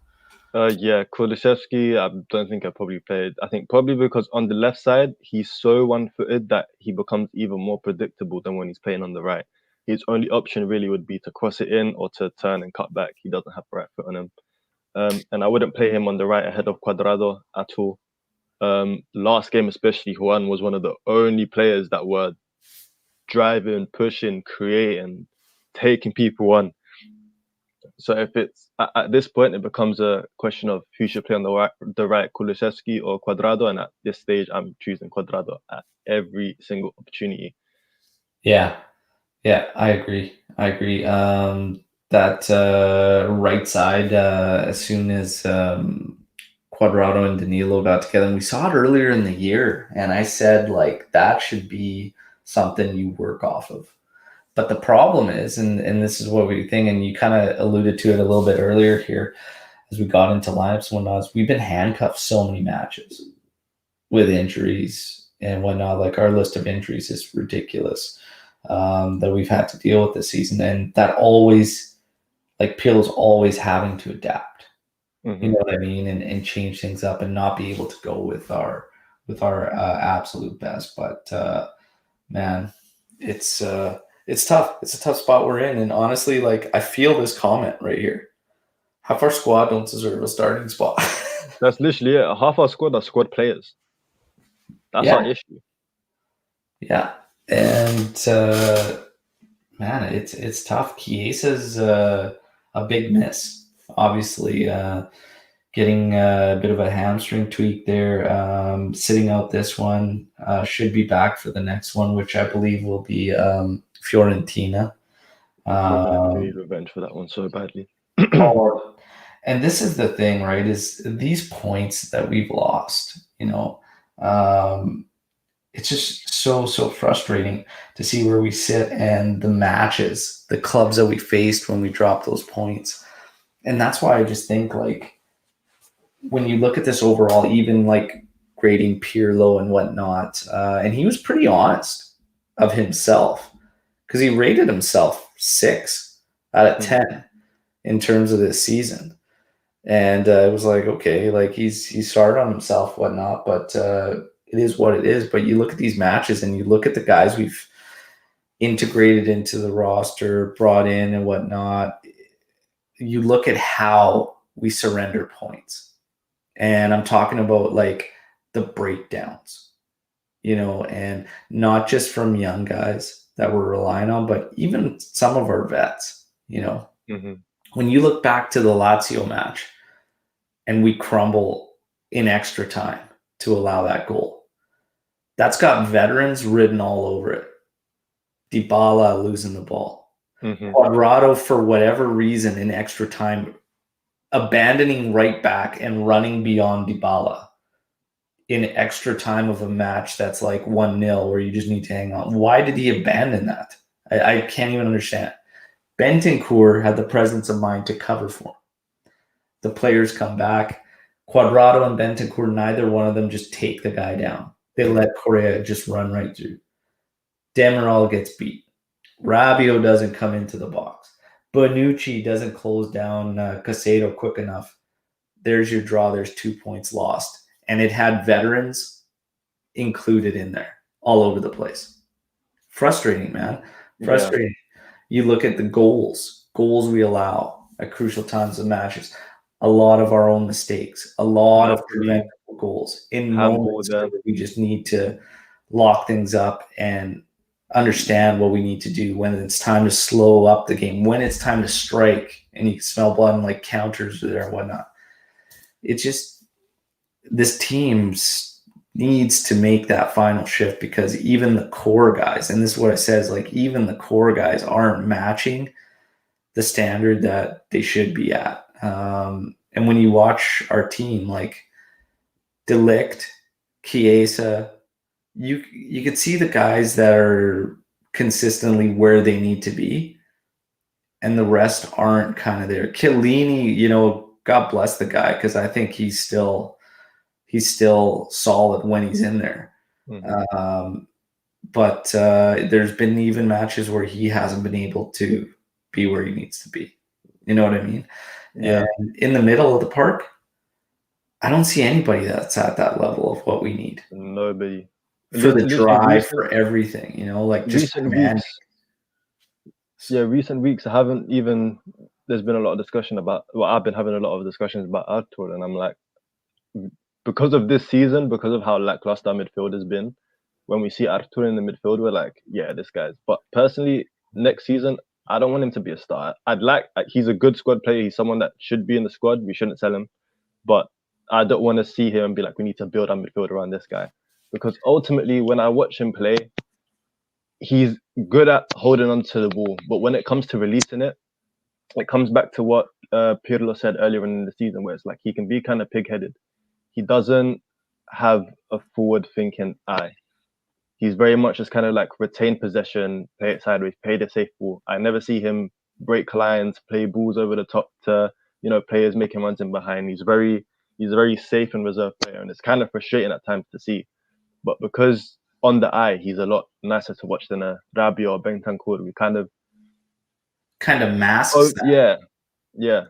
Yeah, Kulusevski, I don't think I probably played. I think probably because on the left side, he's so one-footed that he becomes even more predictable than when he's playing on the right. His only option really would be to cross it in or to turn and cut back. He doesn't have the right foot on him. And I wouldn't play him on the right ahead of Cuadrado at all. Last game especially, Juan was one of the only players that were driving, pushing, creating, taking people on. So if it's at this point, it becomes a question of who should play on the right, Kulusevski or Cuadrado. And at this stage, I'm choosing Cuadrado at every single opportunity. Yeah, I agree. that right side as soon as Quadrado and Danilo got together. And we saw it earlier in the year, and I said like that should be something you work off of. But the problem is, and this is what we think, and you kind of alluded to it a little bit earlier here as we got into lineups and whatnot, is we've been handcuffed so many matches with injuries and whatnot. Like our list of injuries is ridiculous that we've had to deal with this season. And that always, like Pirlo's always having to adapt. You know what I mean? And change things up and not be able to go with our absolute best. But man, it's tough. It's a tough spot we're in. And honestly, like I feel this comment right here. Half our squad don't deserve a starting spot. That's literally it. Half our squad are squad players. That's our issue. Yeah. And man, it's tough. Chiesa's a big miss. Obviously, getting a bit of a hamstring tweak there. Sitting out this one, should be back for the next one, which I believe will be Fiorentina. I need revenge for that one so badly. And this is the thing, right? Is these points that we've lost, it's just so frustrating to see where we sit and the matches, the clubs that we faced when we dropped those points. And that's why I just think like when you look at this overall, even like grading Pirlo and whatnot, and he was pretty honest of himself because he rated himself 6 out of 10 in terms of this season. And it was like, okay, like he's hard on himself, whatnot, but it is what it is. But you look at these matches and you look at the guys we've integrated into the roster, brought in and whatnot. You look at how we surrender points. And I'm talking about like the breakdowns, and not just from young guys that we're relying on, but even some of our vets, When you look back to the Lazio match and we crumble in extra time to allow that goal, that's got veterans written all over it. Dybala losing the ball. Quadrado, for whatever reason, in extra time, abandoning right back and running beyond Dybala in extra time of a match that's like 1-0 where you just need to hang on. Why did he abandon that? I can't even understand. Bentancur had the presence of mind to cover for him. The players come back. Quadrado and Bentancur, neither one of them just take the guy down. They let Correa just run right through. Demiral gets beat. Rabiot doesn't come into the box. Bonucci doesn't close down Casado quick enough. There's your draw. There's 2 points lost. And it had veterans included in there all over the place. Frustrating, man. Frustrating. Yeah. You look at the goals we allow at crucial times of matches. A lot of our own mistakes. A lot of preventable goals. In moments where we just need to lock things up and understand what we need to do when it's time to slow up the game, when it's time to strike, and you can smell blood and like counters there and whatnot. It's just this team needs to make that final shift because even the core guys, and this is what it says, like even the core guys aren't matching the standard that they should be at. And when you watch our team, like De Ligt, Chiesa, you could see the guys that are consistently where they need to be, and the rest aren't kind of there. Chiellini, God bless the guy, because I think he's still solid when he's in there. But there's been even matches where he hasn't been able to be where he needs to be. You know what I mean? Yeah. And in the middle of the park, I don't see anybody that's at that level of what we need. Nobody. For the drive, for everything, like just recent weeks. Yeah, recent weeks, I haven't even. There's been a lot of discussion about. Well, I've been having a lot of discussions about Artur, and I'm like, because of this season, because of how lackluster midfield has been, when we see Artur in the midfield, we're like, yeah, this guy's. But personally, next season, I don't want him to be a star. He's a good squad player. He's someone that should be in the squad. We shouldn't sell him, but I don't want to see him and be like, we need to build our midfield around this guy. Because ultimately, when I watch him play, he's good at holding onto the ball. But when it comes to releasing it, it comes back to what Pirlo said earlier in the season, where it's like he can be kind of pig-headed. He doesn't have a forward-thinking eye. He's very much just kind of like retain possession, play it sideways, play the safe ball. I never see him break lines, play balls over the top to players making runs in behind. He's a very safe and reserved player, and it's kind of frustrating at times to see. But because on the eye, he's a lot nicer to watch than a Rabiot or Bentancur. We kind of masks that. Yeah,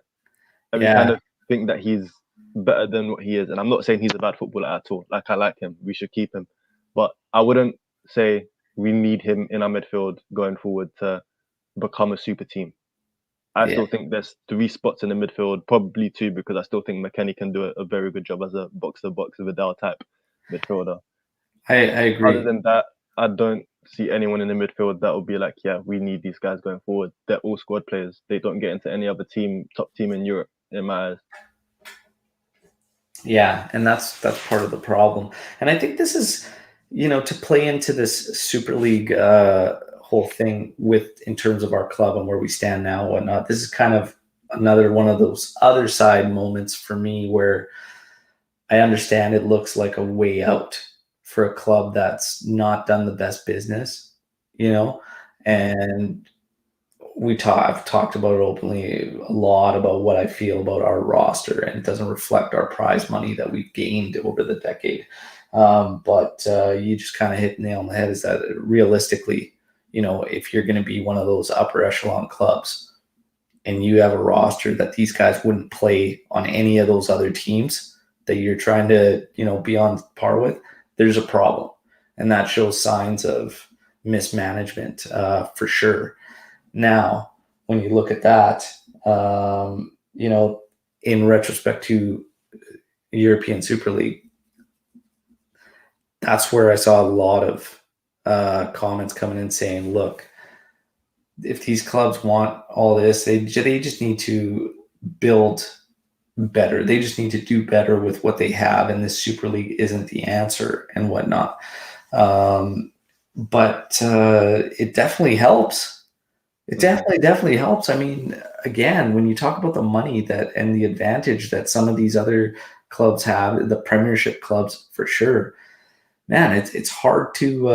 and we kind of think that he's better than what he is. And I'm not saying he's a bad footballer at all. Like, I like him. We should keep him. But I wouldn't say we need him in our midfield going forward to become a super team. I still think there's 3 spots in the midfield, probably 2, because I still think McKennie can do a very good job as a box-to-box Vidal type midfielder. I agree. Other than that, I don't see anyone in the midfield that will be like, yeah, we need these guys going forward. They're all squad players. They don't get into any other top team in Europe, in my eyes. Yeah, and that's part of the problem. And I think this is, to play into this Super League whole thing in terms of our club and where we stand now and whatnot. This is kind of another one of those other side moments for me where I understand it looks like a way out for a club that's not done the best business, and I've talked about it openly a lot about what I feel about our roster, and it doesn't reflect our prize money that we've gained over the decade. But you just kind of hit the nail on the head, is that realistically, if you're going to be one of those upper echelon clubs and you have a roster that these guys wouldn't play on any of those other teams that you're trying to, be on par with, there's a problem. And that shows signs of mismanagement for sure. Now, when you look at that, in retrospect to European Super League, that's where I saw a lot of comments coming in saying, look, if these clubs want all this, they just need to build better. They just need to do better with what they have, and this Super League isn't the answer and whatnot. But it definitely helps. It definitely helps. I mean, again, when you talk about the money and the advantage that some of these other clubs have, the Premiership clubs for sure, man, it's hard to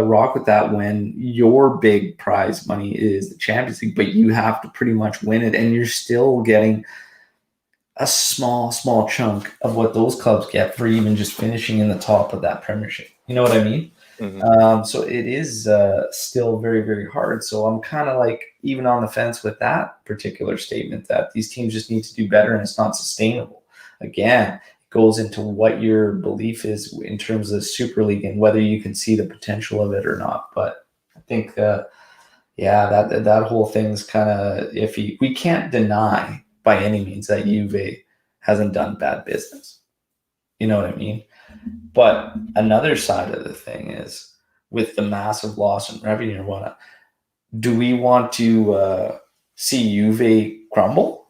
rock with that when your big prize money is the Champions League, but you have to pretty much win it, and you're still getting a small chunk of what those clubs get for even just finishing in the top of that Premiership. You know what I mean? Mm-hmm. So it is still very, very hard. So I'm kind of like even on the fence with that particular statement that these teams just need to do better and it's not sustainable. Again, it goes into what your belief is in terms of the Super League and whether you can see the potential of it or not. But I think, that whole thing's kind of iffy. We can't deny by any means that Juve hasn't done bad business. You know what I mean? But another side of the thing is, with the massive loss in revenue and whatnot, do we want to see Juve crumble?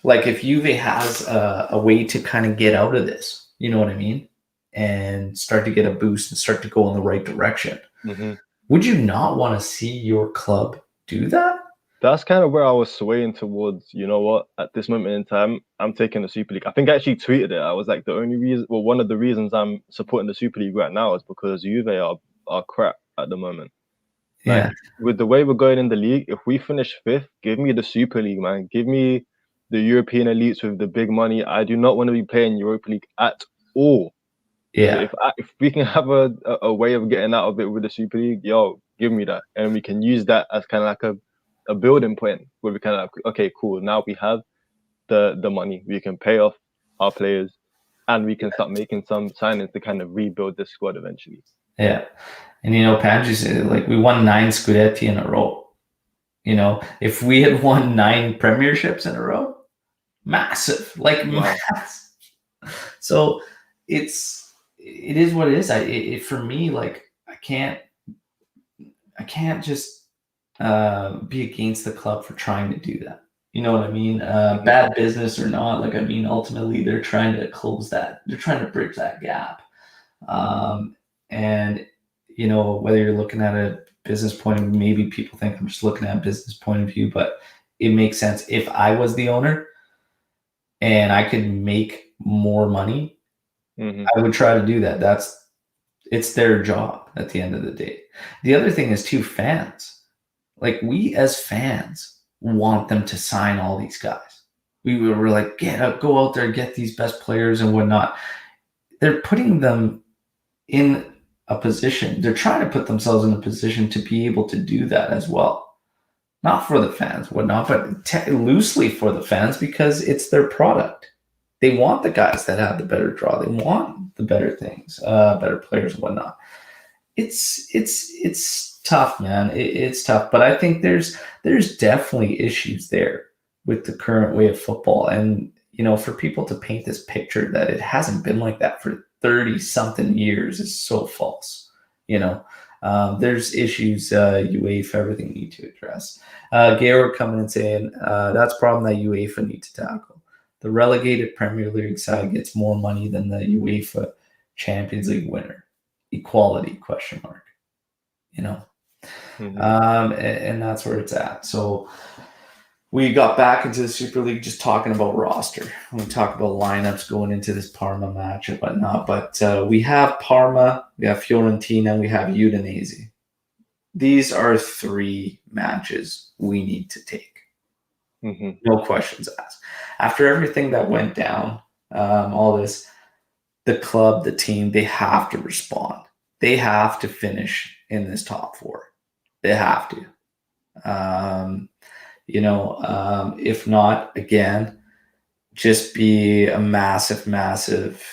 Like, if Juve has a way to kind of get out of this, you know what I mean, and start to get a boost and start to go in the right direction, would you not want to see your club do that? That's kind of where I was swaying towards. You know what? At this moment in time, I'm taking the Super League. I think I actually tweeted it. I was like, one of the reasons I'm supporting the Super League right now is because Juve are crap at the moment. Yeah. Like, with the way we're going in the league, if we finish 5th, give me the Super League, man. Give me the European elites with the big money. I do not want to be playing Europa League at all. Yeah. So if we can have a way of getting out of it with the Super League, give me that, and we can use that as kind of like a building point where we kind of like, okay, cool. Now we have the money. We can pay off our players, and we can start making some signings to kind of rebuild this squad eventually. Yeah, and Panji said, like, we won 9 Scudetti in a row. If we had won 9 Premierships in a row, massive, massive. So it is what it is. For me, like, I can't just be against the club for trying to do that. You know what I mean? Bad business or not, like, I mean, ultimately they're trying to close that. They're trying to bridge that gap. And whether you're looking at it business point of view. Maybe people think I'm just looking at a business point of view, but it makes sense. If I was the owner and I could make more money, I would try to do that. It's their job at the end of the day. The other thing is too, fans. Like, we as fans want them to sign all these guys. We were like, go out there, get these best players and whatnot. They're putting them in a position. They're trying to put themselves in a position to be able to do that as well. Not for the fans, whatnot, but loosely for the fans, because it's their product. They want the guys that have the better draw. They want the better things, better players and whatnot. It's tough, man. It's tough, but I think there's definitely issues there with the current way of football. And, for people to paint this picture that it hasn't been like that for 30 something years is so false. There's issues, UEFA, everything need to address. Georg coming and saying, that's a problem that UEFA need to tackle. The relegated Premier League side gets more money than the UEFA Champions League winner. Equality, ? And that's where it's at. So we got back into the Super League just talking about roster. We talk about lineups going into this Parma match and whatnot. But we have Parma, we have Fiorentina, we have Udinese. These are 3 matches we need to take. No questions asked. After everything that went down, all this, the club, the team, they have to respond. They have to finish in this top 4. They have to. If not, again, just be a massive, massive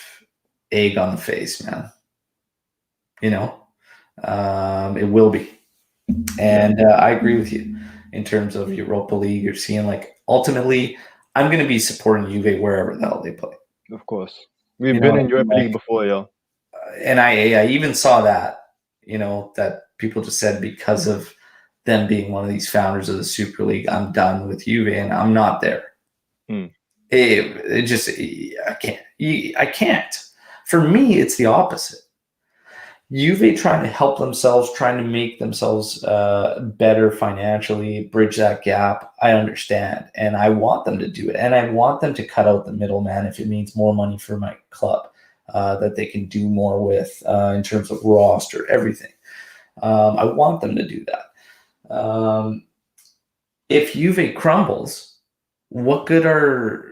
egg on the face, man. It will be. And I agree with you in terms of Europa League. You're seeing, like, ultimately, I'm going to be supporting Juve wherever the hell they play. Of course. We've been in Europa League before, yeah. And I even saw that, that people just said because of them being one of these founders of the Super League, I'm done with Juve, and I'm not there. It just, I can't. For me, it's the opposite. Juve trying to help themselves, trying to make themselves better financially, bridge that gap. I understand, and I want them to do it, and I want them to cut out the middleman if it means more money for my club that they can do more with in terms of roster, everything. I want them to do that. If Juve crumbles, what good are,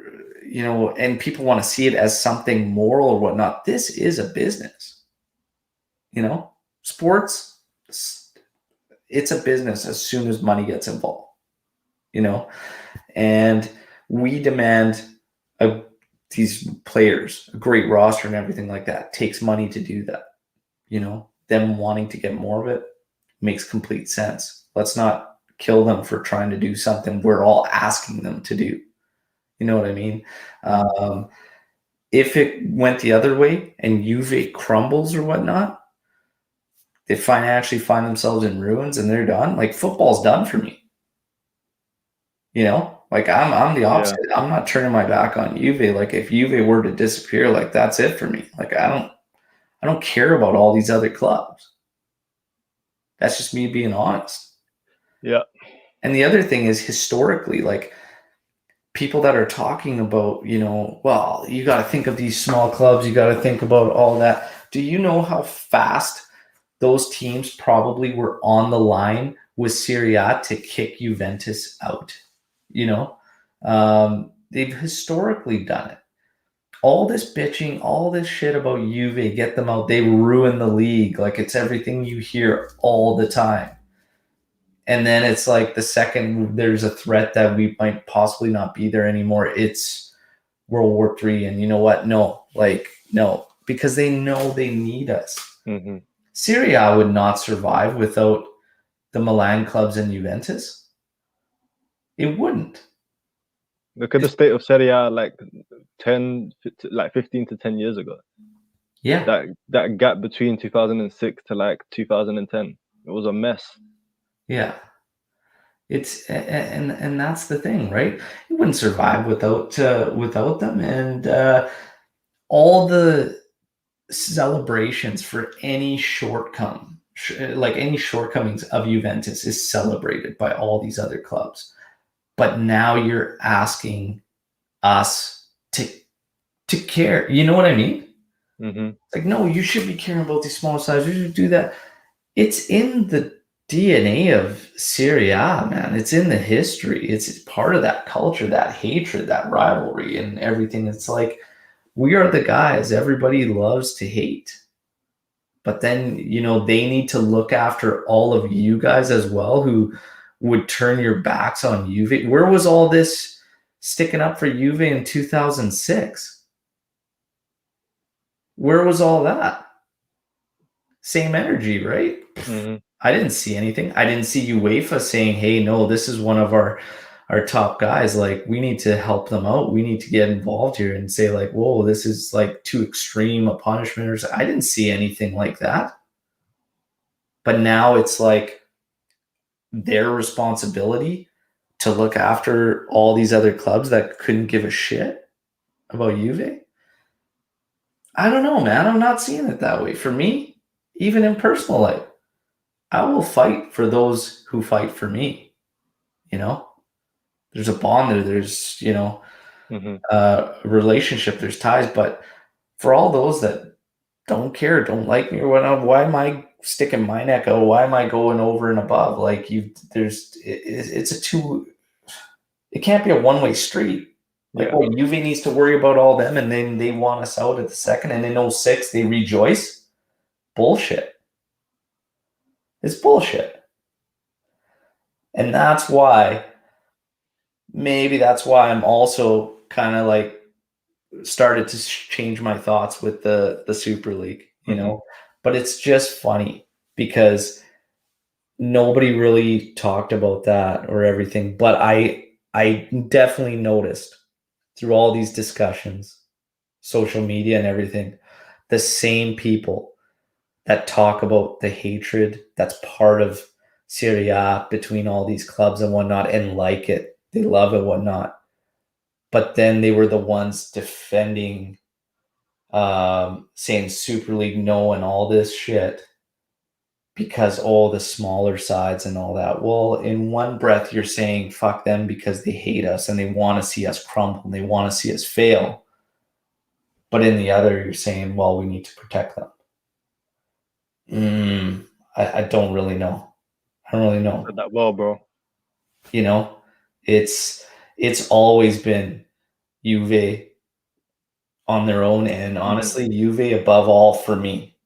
and people want to see it as something moral or whatnot. This is a business. Sports, it's a business as soon as money gets involved, and we demand these players, a great roster and everything like that. It takes money to do that. Them wanting to get more of it makes complete sense. Let's not kill them for trying to do something we're all asking them to do. You know what I mean? If it went the other way and Juve crumbles or whatnot, they actually find themselves in ruins and they're done. Like, football's done for me. Like, I'm the opposite. Yeah. I'm not turning my back on Juve. Like, if Juve were to disappear, like, that's it for me. Like, I don't care about all these other clubs. That's just me being honest. Yeah. And the other thing is, historically, like, people that are talking about, well, you got to think of these small clubs. You got to think about all that. Do you know how fast those teams probably were on the line with Serie A to kick Juventus out? They've historically done it. All this bitching, all this shit about Juve, get them out. They ruin the league. Like, it's everything you hear all the time. And then it's like the second there's a threat that we might possibly not be there anymore, it's World War III. And you know what? No, because they know they need us. Serie A would not survive without the Milan clubs and Juventus. It wouldn't. Look at the state of Serie A, like 15 to 10 years ago. Yeah. That gap between 2006 to like 2010, it was a mess. Yeah. It's and that's the thing, right? It wouldn't survive without them, and all the celebrations for any shortcoming like any shortcomings of Juventus is celebrated by all these other clubs. But now you're asking us to care. You know what I mean? Mm-hmm. Like, no, you should be caring about these small sides. You should do that. It's in the DNA of Serie A, man. It's in the history. It's part of that culture, that hatred, that rivalry, and everything. It's like we are the guys everybody loves to hate. But then, they need to look after all of you guys as well who would turn your backs on Juve. Where was all this sticking up for Juve in 2006? Where was all that? Same energy, right? Mm-hmm. I didn't see anything. I didn't see UEFA saying, hey, no, this is one of our top guys. Like, we need to help them out. We need to get involved here and say, like, whoa, this is like too extreme a punishment. Or I didn't see anything like that. But now it's like their responsibility to look after all these other clubs that couldn't give a shit about Juve. I don't know, man. I'm not seeing it that way. For me, even in personal life, I will fight for those who fight for me. There's a bond there. There's, Mm-hmm. relationship. There's ties. But for all those that don't care, don't like me or whatnot, why am I sticking my neck out? Why am I going over and above? Like it's a two. It can't be a one-way street. Like, Yeah. Juve needs to worry about all them, and then they want us out at the second, and in 06, they rejoice. Bullshit. It's bullshit. And that's why I'm also kind of like started to change my thoughts with the Super League, But it's just funny because nobody really talked about that or everything. But I definitely noticed through all these discussions, social media and everything, the same people that talk about the hatred that's part of Serie A between all these clubs and whatnot and like it. They love it, whatnot. But then they were the ones defending, saying Super League no and all this shit because all the smaller sides and all that. Well, in one breath, you're saying fuck them because they hate us and they want to see us crumble and they want to see us fail. But in the other, you're saying, well, we need to protect them. I don't really know. I don't really know. Said that well, bro. It's always been Juve on their own, and honestly, Juve above all for me.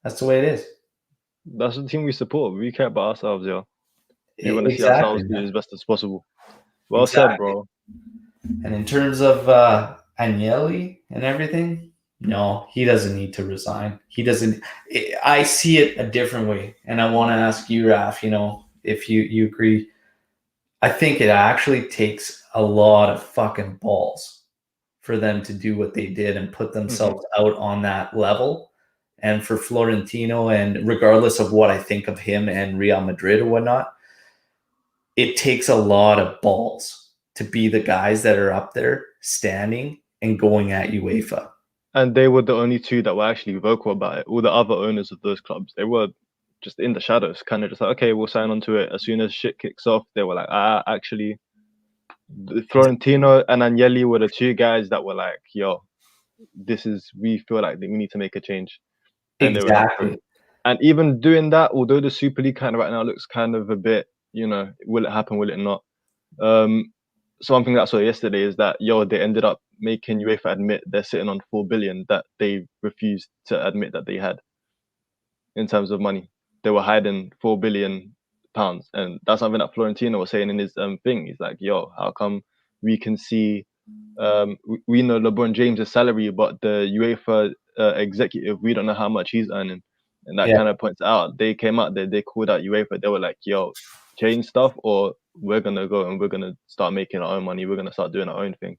That's the way it is. That's the team we support. We care about ourselves, yeah. We want to see Exactly, ourselves do man. as best as possible. Well Exactly. said, bro. And in terms of Agnelli and everything, no, he doesn't need to resign. He doesn't. I see it a different way, and I want to ask you, Raf. If you agree. I think it actually takes a lot of fucking balls for them to do what they did and put themselves out on that level. And for Florentino, and regardless of what I think of him and Real Madrid or whatnot, it takes a lot of balls to be the guys that are up there standing and going at UEFA. And they were the only two that were actually vocal about it. All the other owners of those clubs, they were just in the shadows, kind of just like, okay, we'll sign on to it. As soon as shit kicks off, they were like, actually, Florentino and Agnelli were the two guys that were like, yo, we feel like we need to make a change. And they went for it. And even doing that, although the Super League kind of right now looks kind of a bit, will it happen, will it not? Something that I saw yesterday is that, they ended up making UEFA admit they're sitting on 4 billion that they refused to admit that they had in terms of money. They were hiding 4 billion pounds. And that's something that Florentino was saying in his thing. He's like, how come we can see, we know LeBron James' salary, but the UEFA executive, we don't know how much he's earning. And that kind of points out, they came out there, they called out UEFA. They were like, change stuff or we're going to go and we're going to start making our own money. We're going to start doing our own thing.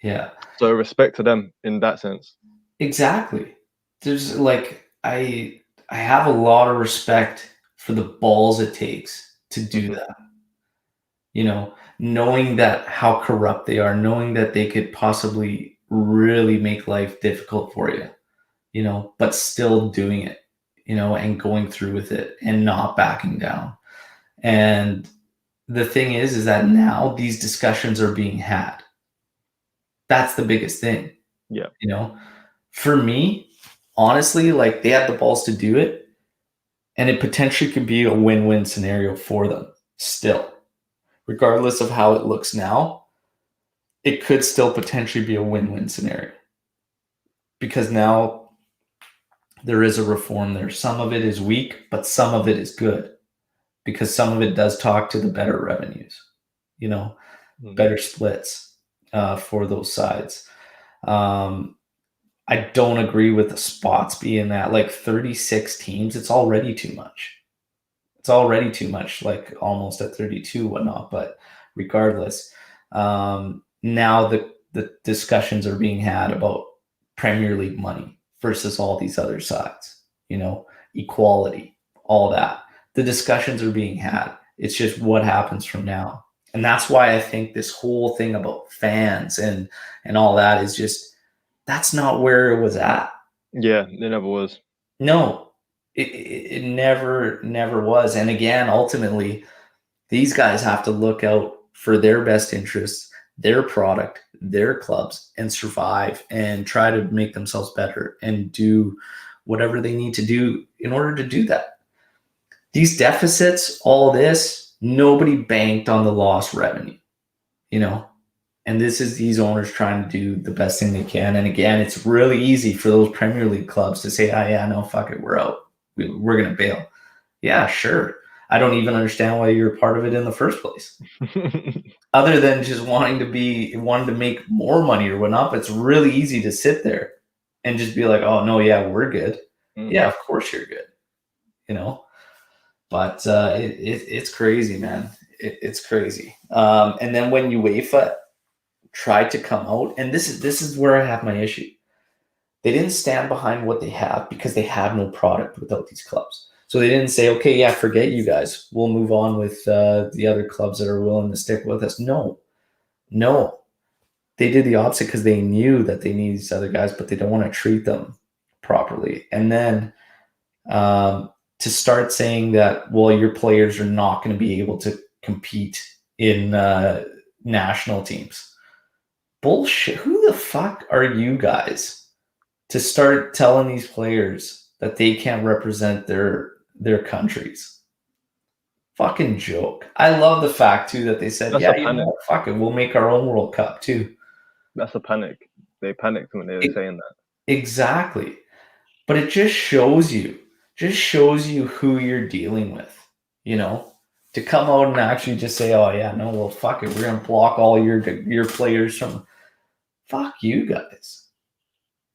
Yeah. So respect to them in that sense. Exactly. There's like, I have a lot of respect for the balls it takes to do that. Knowing that how corrupt they are, knowing that they could possibly really make life difficult for you, but still doing it. and going through with it and not backing down. And the thing is that now these discussions are being had. That's the biggest thing. Yeah. For me, honestly, like, they had the balls to do it, and it potentially could be a win-win scenario for them still. Regardless of how it looks now, it could still potentially be a win-win scenario. Because now there is a reform there. Some of it is weak, but some of it is good. Because some of it does talk to the better revenues, better splits for those sides. I don't agree with the spots being at like 36 teams. It's already too much. It's already too much, like almost at 32, whatnot. But regardless, now the discussions are being had about Premier League money versus all these other sides, equality, all that. The discussions are being had. It's just what happens from now. And that's why I think this whole thing about fans and all that is just, that's not where it was at. Yeah, it never was. No, it never was. And again, ultimately, these guys have to look out for their best interests, their product, their clubs, and survive and try to make themselves better and do whatever they need to do in order to do that. These deficits, all this, nobody banked on the lost revenue, and this is these owners trying to do the best thing they can. And again, it's really easy for those Premier League clubs to say, oh, yeah, no, fuck it, we're out. We're going to bail. Yeah, sure. I don't even understand why you're a part of it in the first place. Other than just wanting to make more money or whatnot, but it's really easy to sit there and just be like, oh, no, yeah, we're good. Yeah, of course you're good, But it's crazy, man. It's crazy. And then when UEFA tried to come out, and this is where I have my issue. They didn't stand behind what they have because they have no product without these clubs. So they didn't say, okay, yeah, forget you guys. We'll move on with the other clubs that are willing to stick with us. No. They did the opposite because they knew that they need these other guys, but they don't want to treat them properly. And then to start saying that, well, your players are not going to be able to compete in national teams. Bullshit. Who the fuck are you guys to start telling these players that they can't represent their countries? Fucking joke. I love the fact too that they said, fuck it, we'll make our own World Cup too. That's a panic. They panicked when they were saying that. Exactly. But it just shows you who you're dealing with, to come out and actually just say, oh yeah, no, well, fuck it, we're going to block all your players from. Fuck you guys.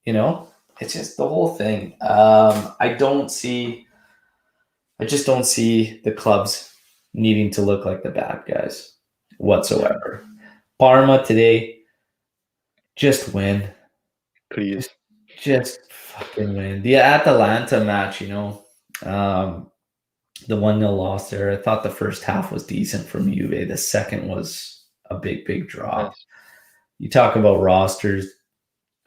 It's just the whole thing. I just don't see the clubs needing to look like the bad guys whatsoever. Parma today, just win. Please. Just fucking win. The Atalanta match, the 1-0 loss there, I thought the first half was decent from Juve. The second was a big drop. Yes. You talk about rosters,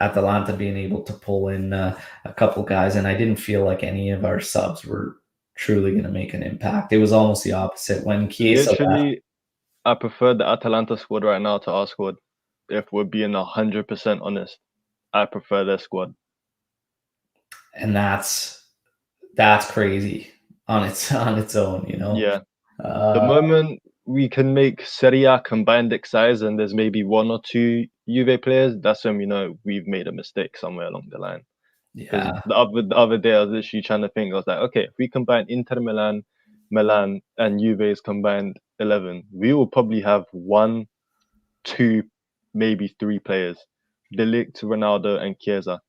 Atalanta being able to pull in a couple guys, and I didn't feel like any of our subs were truly going to make an impact. It was almost the opposite. When Chiesa left, I prefer the Atalanta squad right now to our squad. If we're being 100% honest, I prefer their squad. And that's crazy on its own, Yeah. The moment we can make Serie A combined size and there's maybe one or two Juve players, that's when we know we've made a mistake somewhere along the line. Yeah. The other day I was literally trying to think, I was like, okay, if we combine Inter Milan, and Juve's combined 11, we will probably have 1, 2, maybe 3 players. De Ligt, Ronaldo, and Chiesa.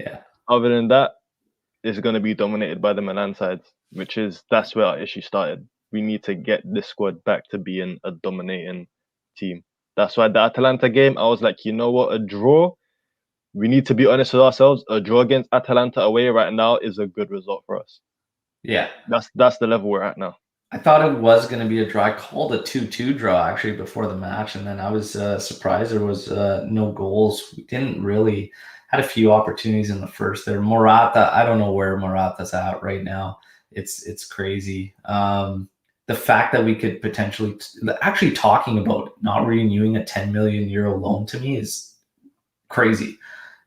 Yeah. Other than that, it's going to be dominated by the Milan sides, that's where our issue started. We need to get this squad back to being a dominating team. That's why the Atalanta game, I was like, you know what, a draw, we need to be honest with ourselves, a draw against Atalanta away right now is a good result for us. Yeah. That's the level we're at now. I thought it was going to be a draw. I called a 2-2 draw actually before the match, and then I was surprised there was no goals. We didn't really had a few opportunities in the first there. Morata, I don't know where Morata's at right now. It's crazy. The fact that we could potentially actually talking about not renewing a 10 million euro loan to me is crazy.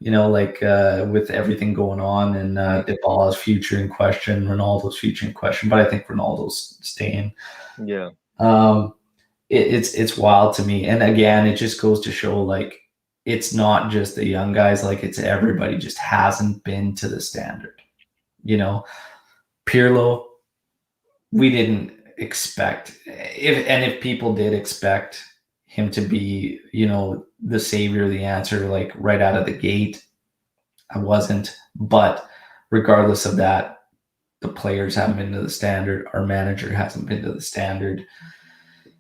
Like with everything going on and Dybala's future in question, Ronaldo's future in question, but I think Ronaldo's staying. Yeah. It's wild to me. And again, it just goes to show like it's not just the young guys, like it's everybody just hasn't been to the standard. Pirlo, we didn't expect if people did expect him to be, the savior, the answer, like right out of the gate, I wasn't. But regardless of that, the players haven't been to the standard. Our manager hasn't been to the standard.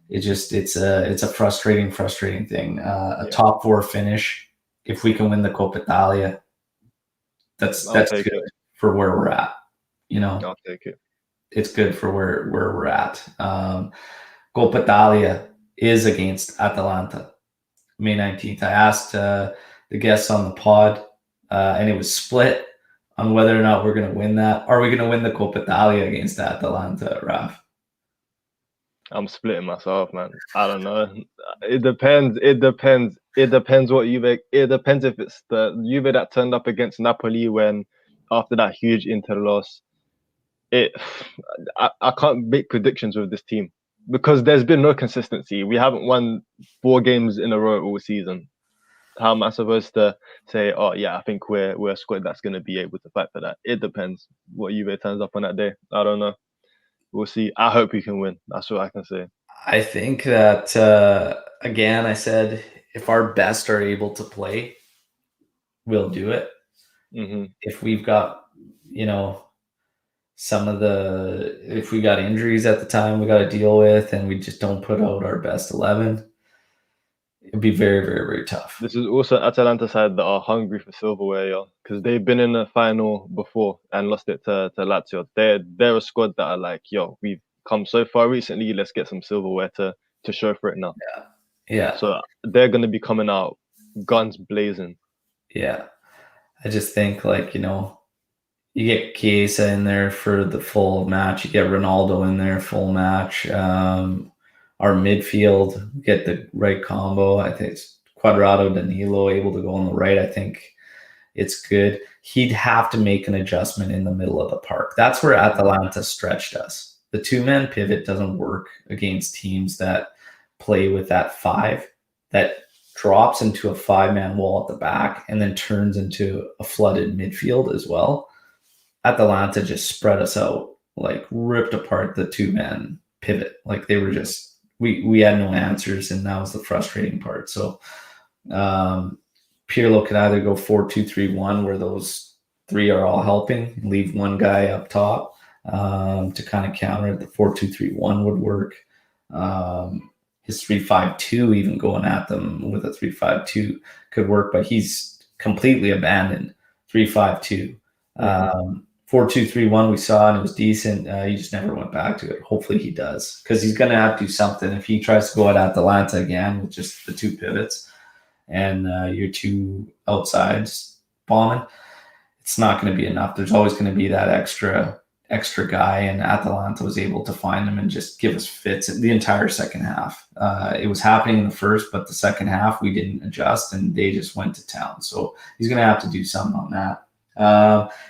It's a frustrating thing. A top 4 finish, if we can win the Coppa Italia, that's good for where we're at. I'll take it. It's good for where we're at. Coppa Italia is against Atalanta, May 19th. I asked the guests on the pod, and it was split on whether or not we're going to win that. Are we going to win the Coppa Italia against Atalanta, Raf? I'm splitting myself, man. I don't know. It depends. It depends what Juve. It depends if it's the Juve that turned up against Napoli when after that huge Inter loss. I can't make predictions with this team because there's been no consistency. We haven't won 4 games in a row all season. How am I supposed to say, oh yeah, I think we're a squad that's going to be able to fight for that? It depends what Juve turns up on that day. I don't know. We'll see. I hope we can win. That's what I can say. I think that, again, I said, if our best are able to play, we'll do it. Mm-hmm. If we've got, if we got injuries at the time we got to deal with and we just don't put out our best 11, it'd be very, very, very tough. This is also Atalanta side that are hungry for silverware, because they've been in the final before and lost it to Lazio. They're a squad that are like, we've come so far recently, let's get some silverware to show for it now. Yeah. So they're going to be coming out guns blazing. Yeah. I just think you get Chiesa in there for the full match. You get Ronaldo in there full match. Our midfield, get the right combo. I think it's Cuadrado, Danilo able to go on the right. I think it's good. He'd have to make an adjustment in the middle of the park. That's where Atalanta stretched us. The 2-man pivot doesn't work against teams that play with that 5 that drops into a 5-man wall at the back and then turns into a flooded midfield as well. Atalanta just spread us out, like ripped apart the 2-man pivot. Like they were just, we had no answers, and that was the frustrating part. So Pirlo could either go 4-2-3-1, where those 3 are all helping, leave one guy up top to kind of counter it. The 4-2-3-1 would work. His 3-5-2, even going at them with a 3-5-2 could work, but he's completely abandoned 3-5-2. 4-2-3-1 we saw, and it was decent. He just never went back to it. Hopefully he does, because he's going to have to do something. If he tries to go at Atalanta again with just the 2 pivots and your 2 outsides bombing, it's not going to be enough. There's always going to be that extra guy, and Atalanta was able to find him and just give us fits the entire second half. It was happening in the first, but the second half we didn't adjust, and they just went to town. So he's going to have to do something on that.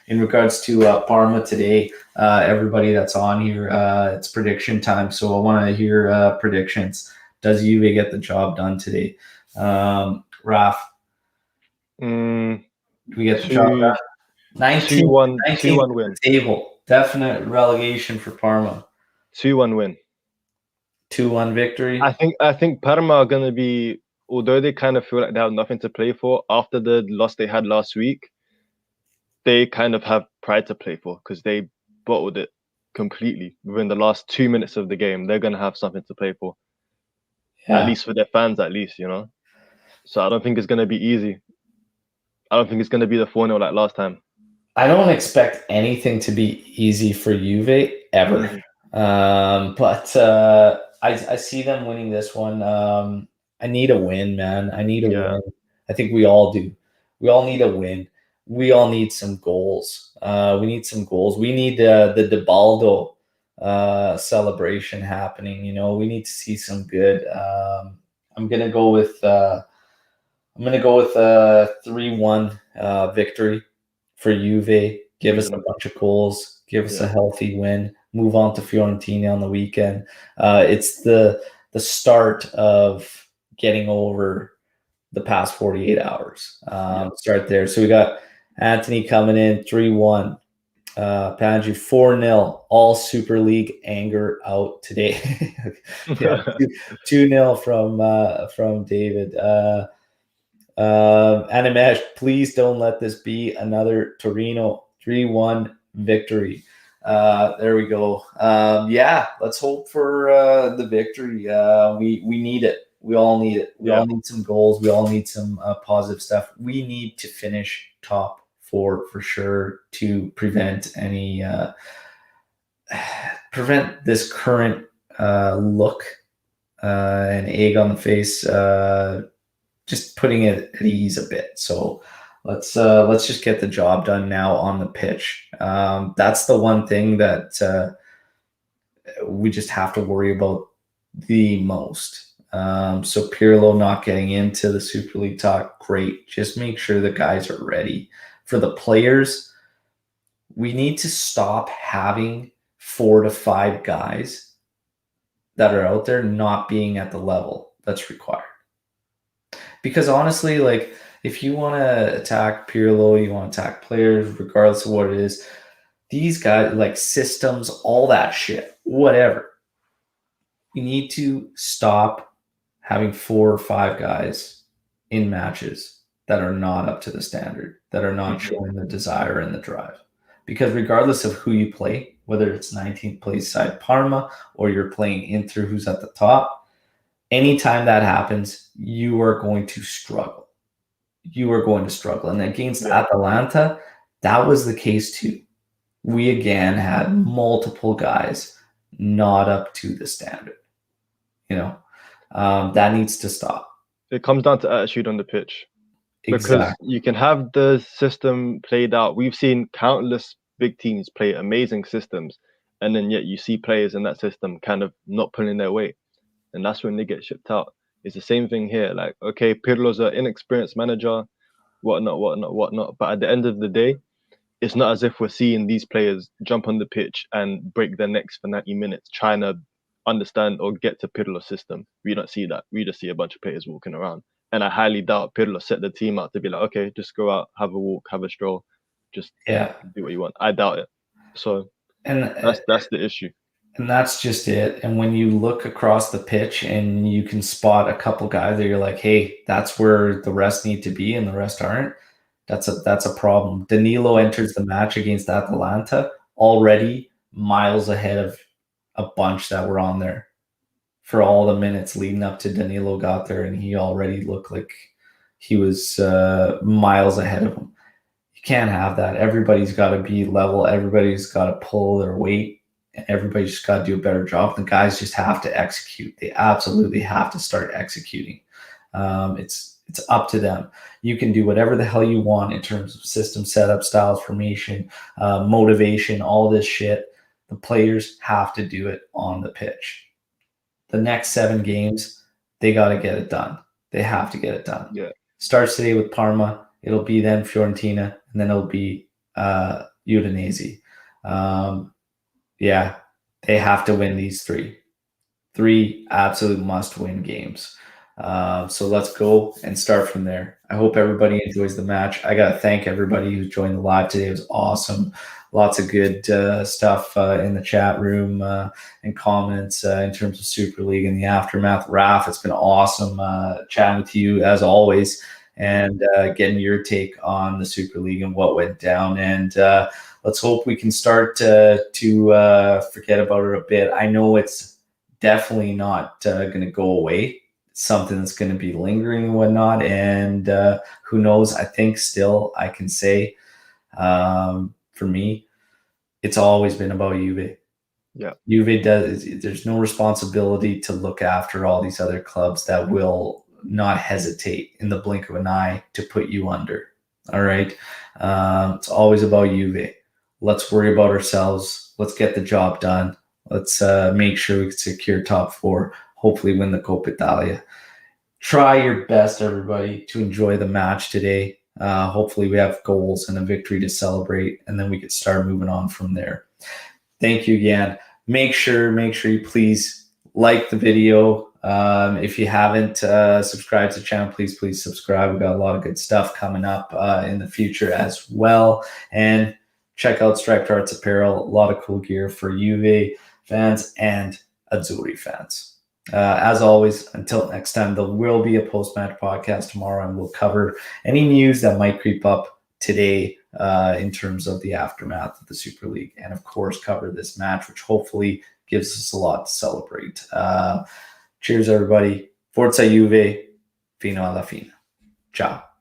In regards to Parma today, everybody that's on here, it's prediction time. So I want to hear predictions. Does Juve get the job done today? Raf, do we get the job done? 2-1 win. Table. Definite relegation for Parma. 2-1 win. 2-1 victory. I think Parma are going to be, although they kind of feel like they have nothing to play for after the loss they had last week, they kind of have pride to play for because they bottled it completely within the last 2 minutes of the game. They're going to have something to play for, at least for their fans, at least, So I don't think it's going to be easy. I don't think it's going to be the 4-0 like last time. I don't expect anything to be easy for Juve ever. But I see them winning this one. I need a win, man. I need a win. I think we all do. We all need a win. We all need some goals. We need some goals. We need the DeBaldo celebration happening. We need to see some good. I'm gonna go with a 3-1 victory for Juve. Give us a Reasonable. bunch of goals. Give us a Yeah. healthy win. Move on to Fiorentina on the weekend. It's the start of getting over the past 48 hours. Yeah. Start there. So we got Anthony coming in 3-1. Panju 4-0. All Super League anger out today. Yeah, 2-0 from David. Animesh, please don't let this be another Torino 3-1 victory. There we go. Yeah, let's hope for the victory. We need it. We all need it. We all need some goals. We all need some positive stuff. We need to finish top four for sure to prevent any prevent this current look and egg on the face. Just putting it at ease a bit. So let's just get the job done now on the pitch. That's the one thing that we just have to worry about the most. So Pirlo not getting into the Super League talk, great. Just make sure the guys are ready. For the players, we need to stop having 4 to 5 guys that are out there not being at the level that's required. Because honestly, like if you want to attack Pirlo, you want to attack players, regardless of what it is, these guys, like systems, all that shit, whatever. You need to stop having 4 or 5 guys in matches that are not up to the standard, that are not showing the desire and the drive. Because regardless of who you play, whether it's 19th place side Parma or you're playing Inter, who's at the top, anytime that happens, you are going to struggle. You are going to struggle. And against Atalanta, that was the case too. We again had multiple guys not up to the standard. That needs to stop. It comes down to attitude on the pitch. Because Exactly. you can have the system played out. We've seen countless big teams play amazing systems, and then yet you see players in that system kind of not pulling their weight, and that's when they get shipped out. It's the same thing here. Like, okay, Pirlo's an inexperienced manager, whatnot. But at the end of the day, it's not as if we're seeing these players jump on the pitch and break their necks for 90 minutes trying to understand or get to Pirlo's system. We don't see that. We just see a bunch of players walking around. And I highly doubt Pirlo set the team out to be like, okay, just go out, have a walk, have a stroll, just do what you want. I doubt it. So that's the issue. And that's just it. And when you look across the pitch and you can spot a couple guys that you're like, hey, that's where the rest need to be and the rest aren't, that's a problem. Danilo enters the match against Atalanta already miles ahead of a bunch that were on there for all the minutes leading up to Danilo got there, and he already looked like he was miles ahead of him. You can't have that. Everybody's got to be level. Everybody's got to pull their weight. And everybody's just got to do a better job. The guys just have to execute. They absolutely have to start executing. It's up to them. You can do whatever the hell you want in terms of system setup, styles, formation, motivation, all this shit. The players have to do it on the pitch. The next 7 games, they got to get it done. They have to get it done. Yeah. Starts today with Parma. It'll be then Fiorentina, and then it'll be Udinese. Yeah, they have to win these 3. 3 absolute must-win games. So let's go and start from there. I hope everybody enjoys the match. I got to thank everybody who joined the live today. It was awesome. Lots of good stuff in the chat room and comments in terms of Super League and the aftermath. Raf, it's been awesome chatting with you as always and getting your take on the Super League and what went down. And let's hope we can start to forget about it a bit. I know it's definitely not going to go away. It's something that's going to be lingering and whatnot. And who knows? I think still I can say for me, it's always been about Juve. Yeah. Juve there's no responsibility to look after all these other clubs that will not hesitate in the blink of an eye to put you under. All right. It's always about Juve. Let's worry about ourselves. Let's get the job done. Let's make sure we can secure top four. Hopefully, win the Coppa Italia. Try your best, everybody, to enjoy the match today. Hopefully, we have goals and a victory to celebrate, and then we could start moving on from there. Thank you again. Make sure you please like the video. If you haven't subscribed to the channel, please subscribe. We've got a lot of good stuff coming up in the future as well. And check out Striped Arts Apparel. A lot of cool gear for Juve fans and Azzurri fans. As always, until next time, there will be a post-match podcast tomorrow, and we'll cover any news that might creep up today in terms of the aftermath of the Super League, and of course cover this match, which hopefully gives us a lot to celebrate. Cheers, everybody. Forza Juve, fino alla fine. Ciao.